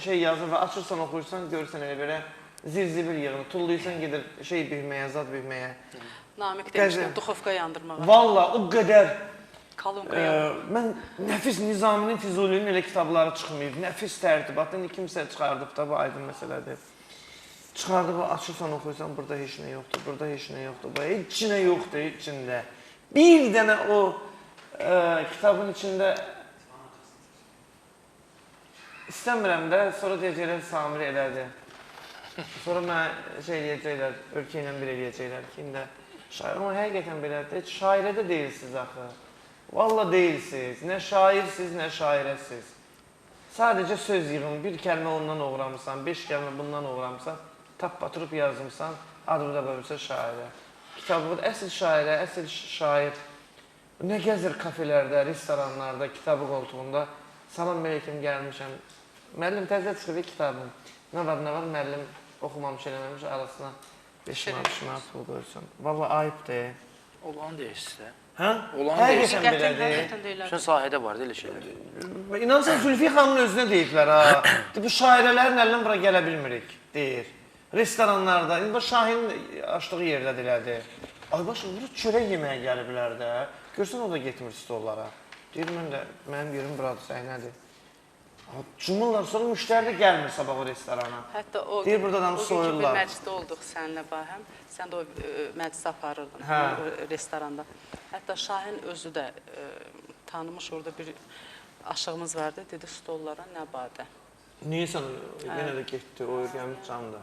şey yazır və açırsan, oxuyursan, görürsən elə belə zir-zibil yığını, tulluysan gedir şey bihməyə, zad bihməyə. Namiq demişdim, duxovka yandırmağa. Valla o qədər Kalunka yandırmağa. mən Nəfis Nizaminin, Füzulinin elə kitabları çıxmayıb. Nəfis tərtibatın kimsə çıxardıb da, bu aydın məsələdir. Çıxardıb, açırsan, oxuyursan, burada heç nə yoxdur, burada heç nə yoxdur, heç nə yoxdur içində. Bir dənə o kitabın içində İstəmirəm də, sonra deyəcəklər Samir elədi. Sonra mən şey eləyəcəklər, ölkə ilə bir eləyəcəklər ki, indi şair, amma həqiqətən belədir, heç şairə də deyilsiniz axı. Valla deyilsiniz, nə şairsiz, nə şairəsiz. Sadəcə söz yığın, bir kəlmə ondan uğramısan, 5 kəlmə bundan uğramısan, tap batırıb yazımsan, adını da bölmüsən şairə. Kitabı, əsl şairə, əsl şair, nə gəzir kafelərdə, restoranlarda, kitabı qoltuğunda, salam əleykum gəlmişəm. Müəllim təzə çıxıb kitabım. Nə var, müəllim oxumamış, eləməmiş, arasına 5 manat pul qoyursun. Valla ayıbdır. Olan deyirsiniz də. Hə? Olan Həqiqətən belədir. Qətiyyən deyirlər. Bütün sahədə var elə şeylər. İnansan Zülfiyə xanımın özünə deyiblər ha. Bu şairələrin əlindən bura gələ bilmirik, deyir. Restoranlarda, indi bu Şahin açdığı yerdə deyilərdi. Ay başım, burada çörək yeməyə gəliblər də. Görsən o da getmir stollara. Deyir, mənim yerim buradır, səhnədir. Cumurlar, sonra müştəri də gəlmir sabah o restorana. Hətta o deyir, burada adamı soyurlar. O gün bir məclisdə olduq səninlə Bahəm. Sən də o məclisə aparırdın o restoranda. Hətta Şahin özü də tanımış orada bir aşığımız vardı. Dedi, stollara nə badə. Niyə sən yenə də getdi, o gəlmiş canlı.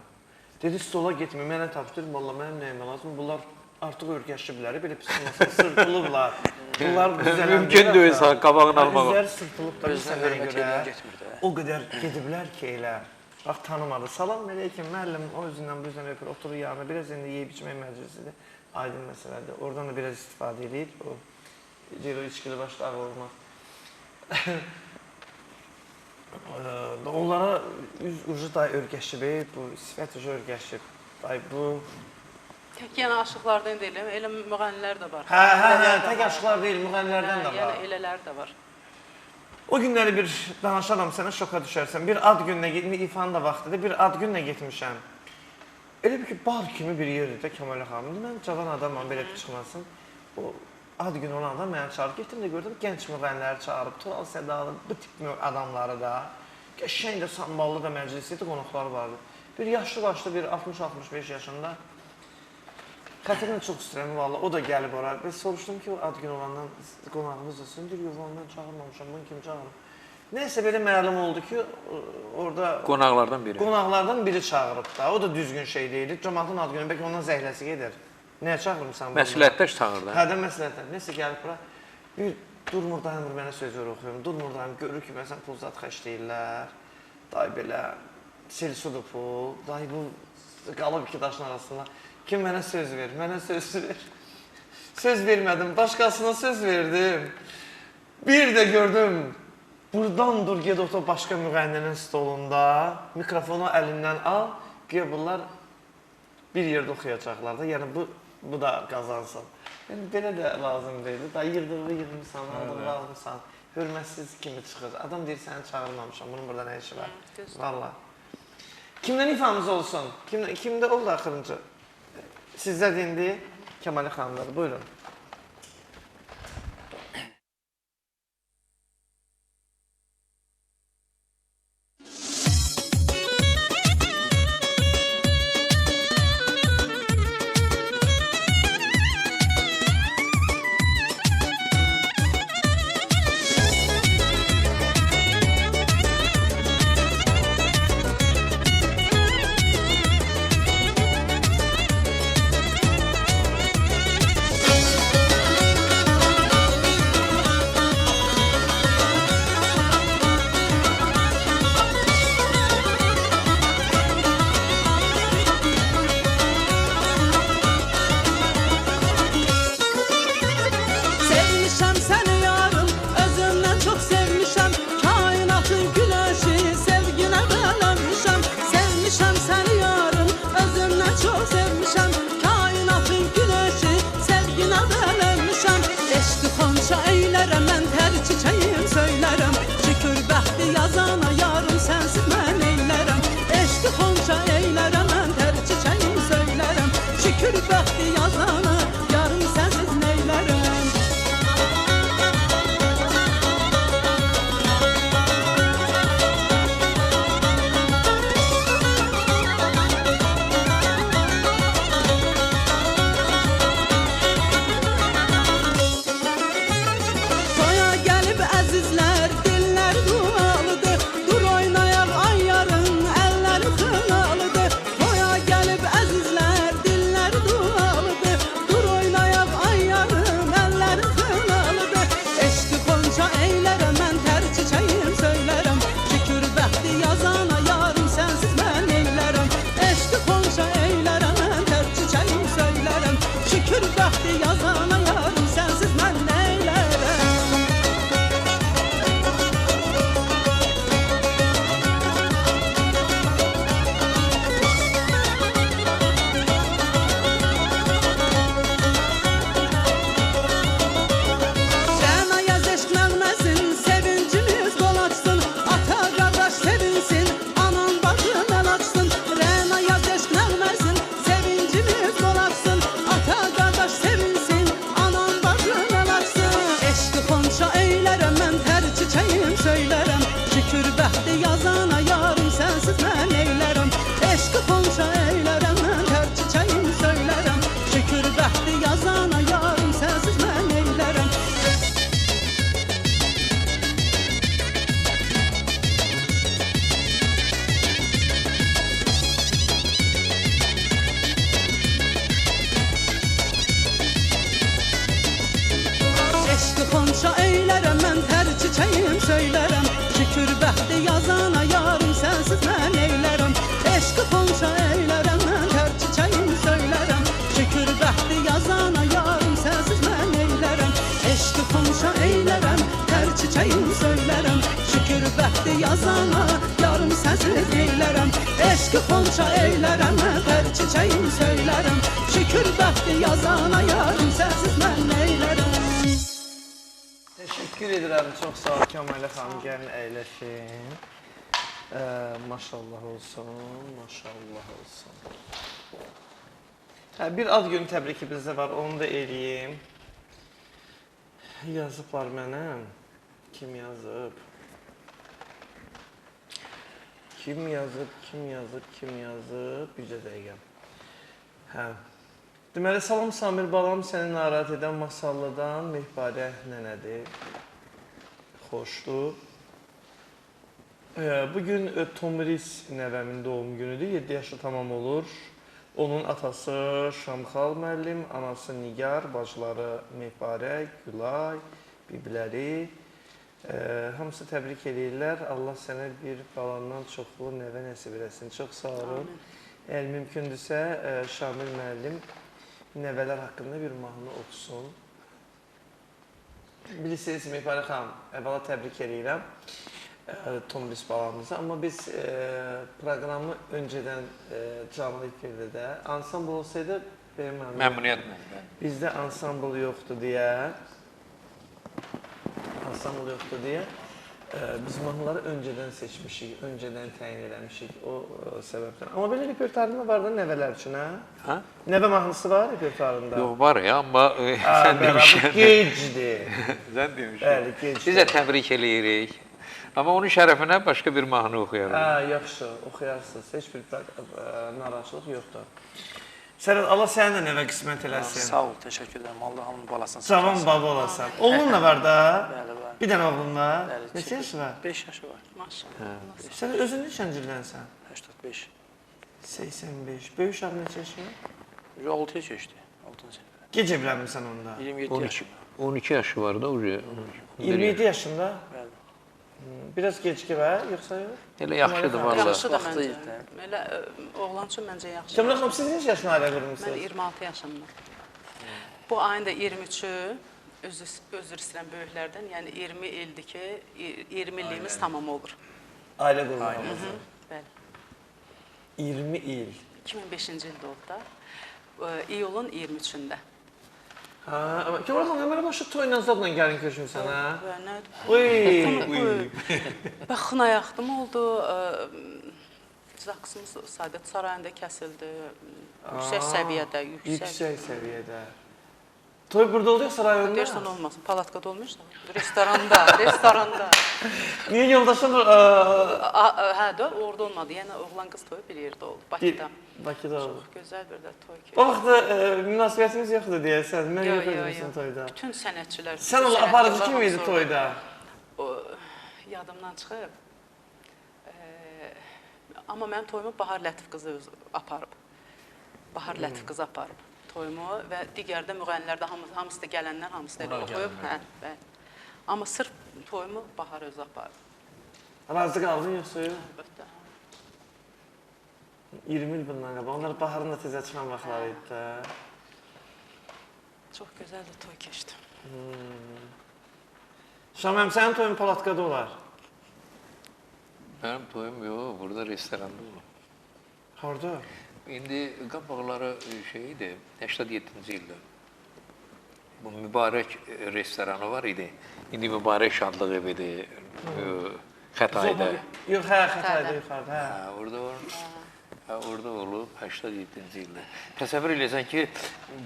Dedi, stola getmir, mənə tapşırır, valla mənim nəyimə lazım. Bunlar artıq örgəşiblər, belə pis olmasın, sırtılıblar. Bunlar Mümkün deyil qabağını almağa. Üzləri sırtılıb da bir sənəyə görə getmir də. o qədər gediblər ki elə. Bax, tanımadı. Salam əleykum, müəllim o özündən bu üzrə öpür, oturur yanına. Biraz indi yeyib içmək məclisidir. Aydın məsələdir. Oradan da biraz istifadə edib. O içkili başda ağ olmaz. Onlara ucu da örgəşib, bu sifət ucu örgəşib. Bu... Tək yəni aşıqlardan deyiləm, elə müğənnilər də var. Hə, tək aşıqlar deyil, müğənnilərdən də var. Yəni elələr də var. O günləri bir danışaram, sənə şoka düşərsən. Bir ad gününə getmişəm, İfanın da vaxtıdır, bir ad gününə getmişəm. Elə bir ki, bar kimi bir yerdir də Kəmalə xanım. Mən cavan adamam, belə çıxmasın. O ad günü olan adam mənə çağırıb. Getdim də gördüm, gənc müğənniləri çağırıb, Tural Sədalı, bu tip adamları da. Qəşəng də, samballı da məclis idi, qonaqları vardı. Bir yaşlı başlı, bir 60-65 yaşında. Xətrini çox istəyirəm, valla, o da gəlib ora. Və soruşdum ki, o ad günü olandan qonağımız olsun. Deyir, yox, ondan çağırmamışam, bunu kim çağırır? Neysə belə məlum oldu ki, orada Qonaqlardan biri. qonaqlardan biri çağırıb da. O da düzgün şey deyil. Camaatın ad günü bəlkə ondan zəhləsi gedir. Nəyə çağırmısan bunu? Məsləhətdaş çağırdı. Hə də məsləhətlər. Nəsə gəlib bura. Bir durmur dayanmır mənə sözlər oxuyurum. Durmur dayanmır. Görür ki, məsələn pul zat xərcləyirlər. Day belə sel-sudur pul. Day bu qalıb iki daşın arasında. Kim mənə söz verir? Mənə söz ver. Söz vermədim. Başqasına söz verdim. Bir də gördüm. Buradan dur, ged otur başqa müğənninin stolunda. Mikrofonu əlindən al. Güya bunlar bir yerdə oxuyacaqlar da. Yəni bu da qazansın. Yəni belə də lazım deyil. Da yığdığı yığmısan, aldığı almısan. Hörmətsiz kimi çıxır. Adam deyir səni çağırmamışam. Bunun burada nə işi var? Valla. Kimdən ifamız olsun? Kimdə oldu axırıncı? Sizdə indi Kəmali xanımlar. Buyurun. Sevmişəm səni yarım, özümdən çox sevmişəm. Kainatın güneşi, sevginə bələnmişəm. Sevmişəm səni yarım, özümdən çox sevmişəm. Kainatın güneşi, sevginə bələnmişəm. Eşqi xonça eylərəm, mən tər çiçəyim söylərəm. Şükür bəxti yazana yarım, sənsiz mən eylərəm. Eşqi xonça eylərəm, mən tər çiçəyim söylərəm. Şükür bəxti yazana yarım, sənsiz neylərəm. Toya gəlib əzizlər, dillər dualıdır. Dur oynayaq ay yarın, əllər xınalıdır. Toya gəlib əzizlər, dillər dualıdır. Dur oynayaq ay yarın, əllər xınalıdır. Eşqi xonça eylərəm, mən tər çiçəyim söylərəm. Şükür bəxti yazana yarım, sənsiz mən eylərəm. Eşqi xonça eylərəm, mən tər çiçəyim söylərəm. Şükür bəxti yazana yarım, sənsiz mən neylərəm. Rəna yaz eşq nəğməsin, sevincimiz dolaşsın. Ata qardaş sevinsin, anan bacın əl açsın. Rəna yaz eşq nəğməsin, sevincimiz dolaşsın. Ata qardaş sevinsin, anan bacın əl açsın. Eşqi xonça eylərəm, mən tər çiçəyim söylərəm. Şükür bəxti yazana yarım, sənsiz mən eylərəm. Eşqi xonça eylərəm, mən tər çiçəyim söylərəm. Şükür bəxti yazana yarım, sənsiz mən eylərəm. Eşqi xonça eylərəm, mən tər çiçəyim söylərəm. Şükür bəxti yazana yarım, sənsiz mən eylərəm. Eşqi xonça eylərəm, mən tər çiçəyim söylərəm. Şükür bəxti yazana yarım, sənsiz mən eylərəm. Eşqi xonça eylərəm, tər çiçəyim söylərəm. Şükür bəxti yazana yarım, sənsiz eylərəm. Eşqi xonça eylərəm, mən tər çiçəyim söylərəm. Şükür bəxti yazana yarım, sənsiz mən eylərəm. Təşəkkür edirəm. Çox sağ ol Kəmalə xanım. Gəlin əyləşin. Maşallah olsun, maşallah olsun. Hə, bir ad günü təbriki bizdə var, onu da eləyim. Yazıblar mənə. Kim yazıb? Kim yazıb? Bircə dəqiqə. Hə. Deməli, salam Samir balam, səni narahat edən Masallıdan Mehbarə nənədir. Xoşdur. Bugün Tomris nəvəmin doğum günüdür. 7 yaşı tamam olur. Onun atası Şamxal müəllim, anası Nigar, bacıları Mehbarə, Gülay, bibləri. Hamısı təbrik edirlər. Allah sənə bir balandan çoxlu nəvə nəsib eləsin. Çox sağ olun. Əgər mümkündürsə, Şamil müəllim nəvələr haqqında bir mahnı oxusun. Bilirsiniz, Mehbarə xanım, əvvəla təbrik edirəm Tomris balamızı. Amma biz proqramı öncədən canlı efirdə də ansambl olsaydı, Məmnuniyyətlə. bizdə ansambl yoxdur deyə biz mahnıları öncədən seçmişik, öncədən təyin eləmişik o səbəbdən. Amma belə repertuarında var da nəvələr üçün, hə? Hə? Nəvə mahnısı var repertuarında? Yox, var ya, amma sən demişsən. Gecdir. Sən demişsən. Bəli, gecdir. Biz də təbrik eləyirik. Amma onun şərəfinə başqa bir mahnı oxuyarıq. Yaxşı, oxuyarsınız. Heç bir narahatçılıq yoxdur. Sərət, Allah sənin də nəvə qismət eləsin. Sağ ol, təşəkkür edirəm. Allah hamının balasını Cavan baba olasan. Oğlun da var da? Bəli, bəli. Bir dənə oğlun var. Bəli, Neçə yaşı var? 5 yaşı var. Maşallah. Sən özün neçənci ilənsən? 85. 85. Böyük uşaq neçə yaşı var? 6 yaş keçdi. 6-cı sinifdə. Gec evlənmirsən onda. 27 yaşım. 12 yaşı var da uca. 27 yaşında? Bəli. Biraz gecikə var, yoxsa yox? Elə yaxşıdır valla. Yaxşıdır Vaxtı məncə. idi. Elə oğlan üçün məncə yaxşıdır. Cəmilə xanım, siz neçə yaşında ailə Mən qurmuşsunuz? 26 yaşımda. Bu ayın da 23-ü özür istəyirəm böyüklərdən. Yəni 20 ildir ki, 20 illiyimiz tamam olur. Ailə qurmağınızı. Bəli. 20 il. 2005-ci ildə oldu da. İyulun 23-ündə. Ha, amma Cəmilə xanım, əmələ başı toyla zadla gəlin köçmüsən, hə? Və nə? Uy! Və xına yaxdım oldu. Zaksımız Saadət sarayında kəsildi. Yüksək səviyyədə, Yüksək səviyyədə. Toy burada oldu yoxsa rayonda? Deyirsən olmasın, palatkada olmuşsa. Restoranda. Niyə yoldaşın Hə də orada olmadı. Yəni oğlan qız toyu bir yerdə oldu, Bakıda. Bakıda oldu? Çox gözəl bir də toy ki. O vaxt münasibətimiz yoxdur deyəsən. Mən yox edilmişsin toyda. Bütün sənətçilər. Sən o aparıcı kim idi toyda? Yadımdan çıxıb. Amma mənim toyumu Bahar Lətif qızı aparıb. Bahar Lətif qızı aparıb toyumu və digər də müğənnilər də hamısı da gələnlər hamısı da oxuyub. Hə, bəli. Amma sırf toyumu Bahar özü aparıb. Razı qaldın yoxsa yox? Əlbəttə. 20 il bundan qabaq. Onlar baharın da tezə çıxan vaxtları idi də. Çox gözəl bir toy keçdi. Şaməm, sənin toyun palatkada olar. Mənim toyum yox, burada restoranda olur. Harada? İndi qabaqları şeydir, 87-ci ildə. Bu mübarək restoranı var idi. İndi mübarək şadlıq evidir. Xətayda. Yox, hə, Xətayda yuxarıda, hə. Orada olub 87-ci ildə. Təsəvvür eləsən ki,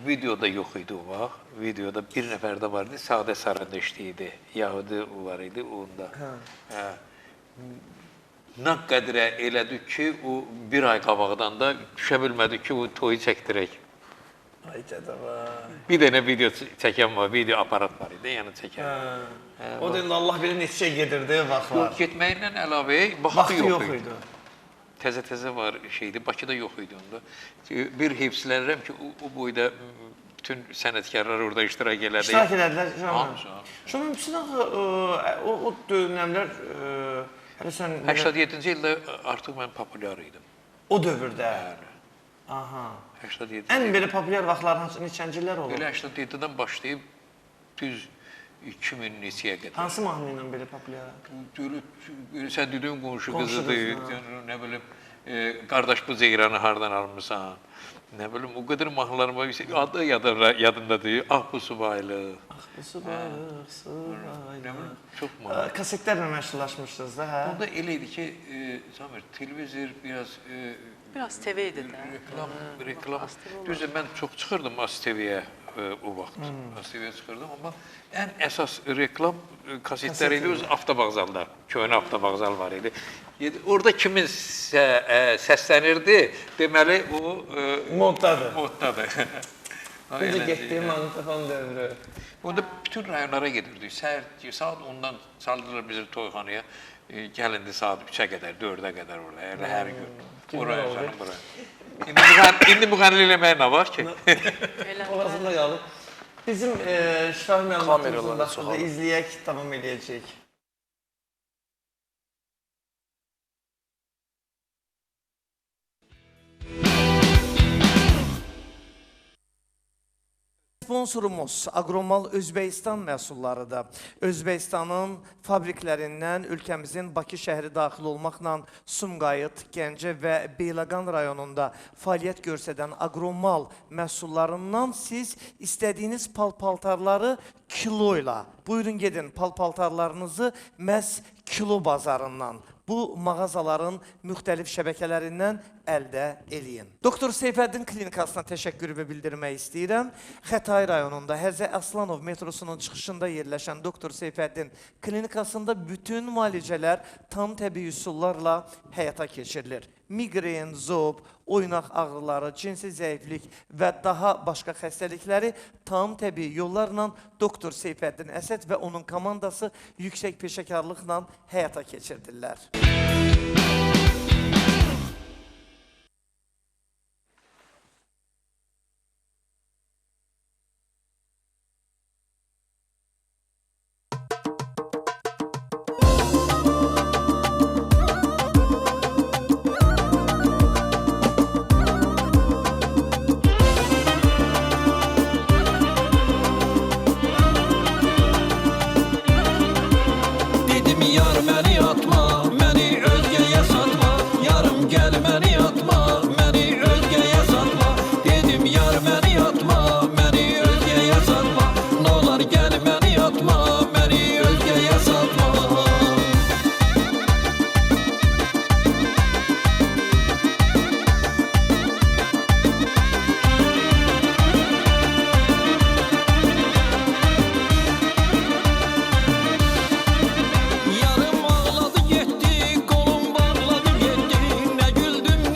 videoda yox idi o vaxt. Videoda bir nəfər də var idi, Saadət sarayında işləyirdi. Yahudi var idi onda. Nə qədrə elədik ki, o bir ay qabaqdan da düşə bilmədik ki, o toyu çəkdirək. Ay cədava. Bir dənə video çəkən var, video aparat var idi, yəni çəkən. O da indi Allah bilir neçə gedirdi vaxtlar. Getməklə əlavə Vaxtı yox idi. Təzə-təzə var şeydi, Bakıda yox idi onda. Bir heyfsilənirəm ki, o boyda bütün sənətkarlar orada iştirak elədi. İştirak elədilər. Hamısı. Şaməm, sizin o dönəmlər, hələ sən... 87-ci ildə artıq mən populyar idim. O dövrdə? Aha. 87. Ən belə populyar vaxtların neçənci illər olur? Elə 87-dən başlayıb düz 2000 neçəyə qədər. Hansı mahnı ilə belə populyar? Sən dediyin qonşu qızıdır, nə bilim, qardaş bu ceyranı hardan almısan, nə bilim, o qədər mahnılarım var, adı yadındadır, ah bu subaylıq. Ah bu subaylıq, subaylıq. Çox mahnı. Kasetlərlə məşhurlaşmışdınız da, hə? Onda elə idi ki, Samir, televizor Biraz TV idi də. Reklam. Düzdür, mən çox çıxırdım ASTV-yə o vaxt. ASTV-yə çıxırdım, amma ən əsas reklam kasetləri idi, öz avtovağzalda, köhnə avtovağzal var idi. Orada kimin səslənirdi, deməli o... Moddadır. Moddadır. Necə getdi magnetofon dövrü. Onda bütün rayonlara gedirdik. Səhər, saat 10-dan saldılar bizi toyxanaya. gəlindi saat 3-ə qədər, 4-ə qədər orada, elə hər gün. Günlər Oraya oldu. canım, buraya. İndi müğənni eləməyə nə var ki? Orasında qalıb. Bizim şifahi məlumatımızın Kameralar vaxtında çoxalır. izləyək, davam edəcək. Sponsorumuz Agromal Özbəkistan məhsullarıdır. Özbəkistanın fabriklərindən ölkəmizin Bakı şəhəri daxil olmaqla Sumqayıt, Gəncə və Beyləqan rayonunda fəaliyyət göstərən Agromal məhsullarından siz istədiyiniz pal-paltarları kilo ilə, buyurun gedin pal-paltarlarınızı məhz kilo bazarından, bu mağazaların müxtəlif şəbəkələrindən əldə eləyin. Doktor Seyfəddin klinikasına təşəkkürümü bildirmək istəyirəm. Xətai rayonunda Həzə Aslanov metrosunun çıxışında yerləşən Doktor Seyfəddin klinikasında bütün müalicələr tam təbii üsullarla həyata keçirilir. Migren, zob, oynaq ağrıları, cinsi zəiflik və daha başqa xəstəlikləri tam təbii yollarla Doktor Seyfəddin Əsəd və onun komandası yüksək peşəkarlıqla həyata keçirdirlər. Dedim yar məni atma, məni özgəyə satma. Yarım gəl məni atma, məni özgəyə satma. Dedim yar məni atma, məni özgəyə satma. Nolar gəl məni atma, məni özgəyə satma. Yarım ağladı getdi, qolum bağladı getdi. Nə güldüm,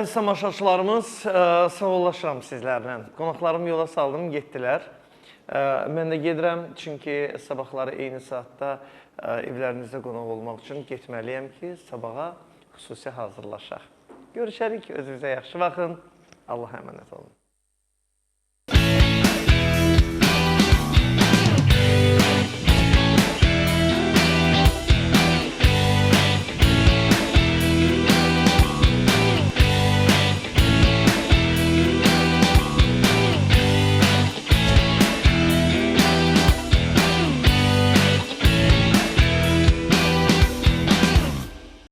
Əziz tamaşaçılarımız, sağollaşıram sizlərlə. Qonaqlarım yola saldım, getdilər. Mən də gedirəm, çünki sabahları eyni saatda evlərinizdə qonaq olmaq üçün getməliyəm ki, sabaha xüsusi hazırlaşaq. Görüşərik, özünüzə yaxşı baxın. Allah'a əmanət olun.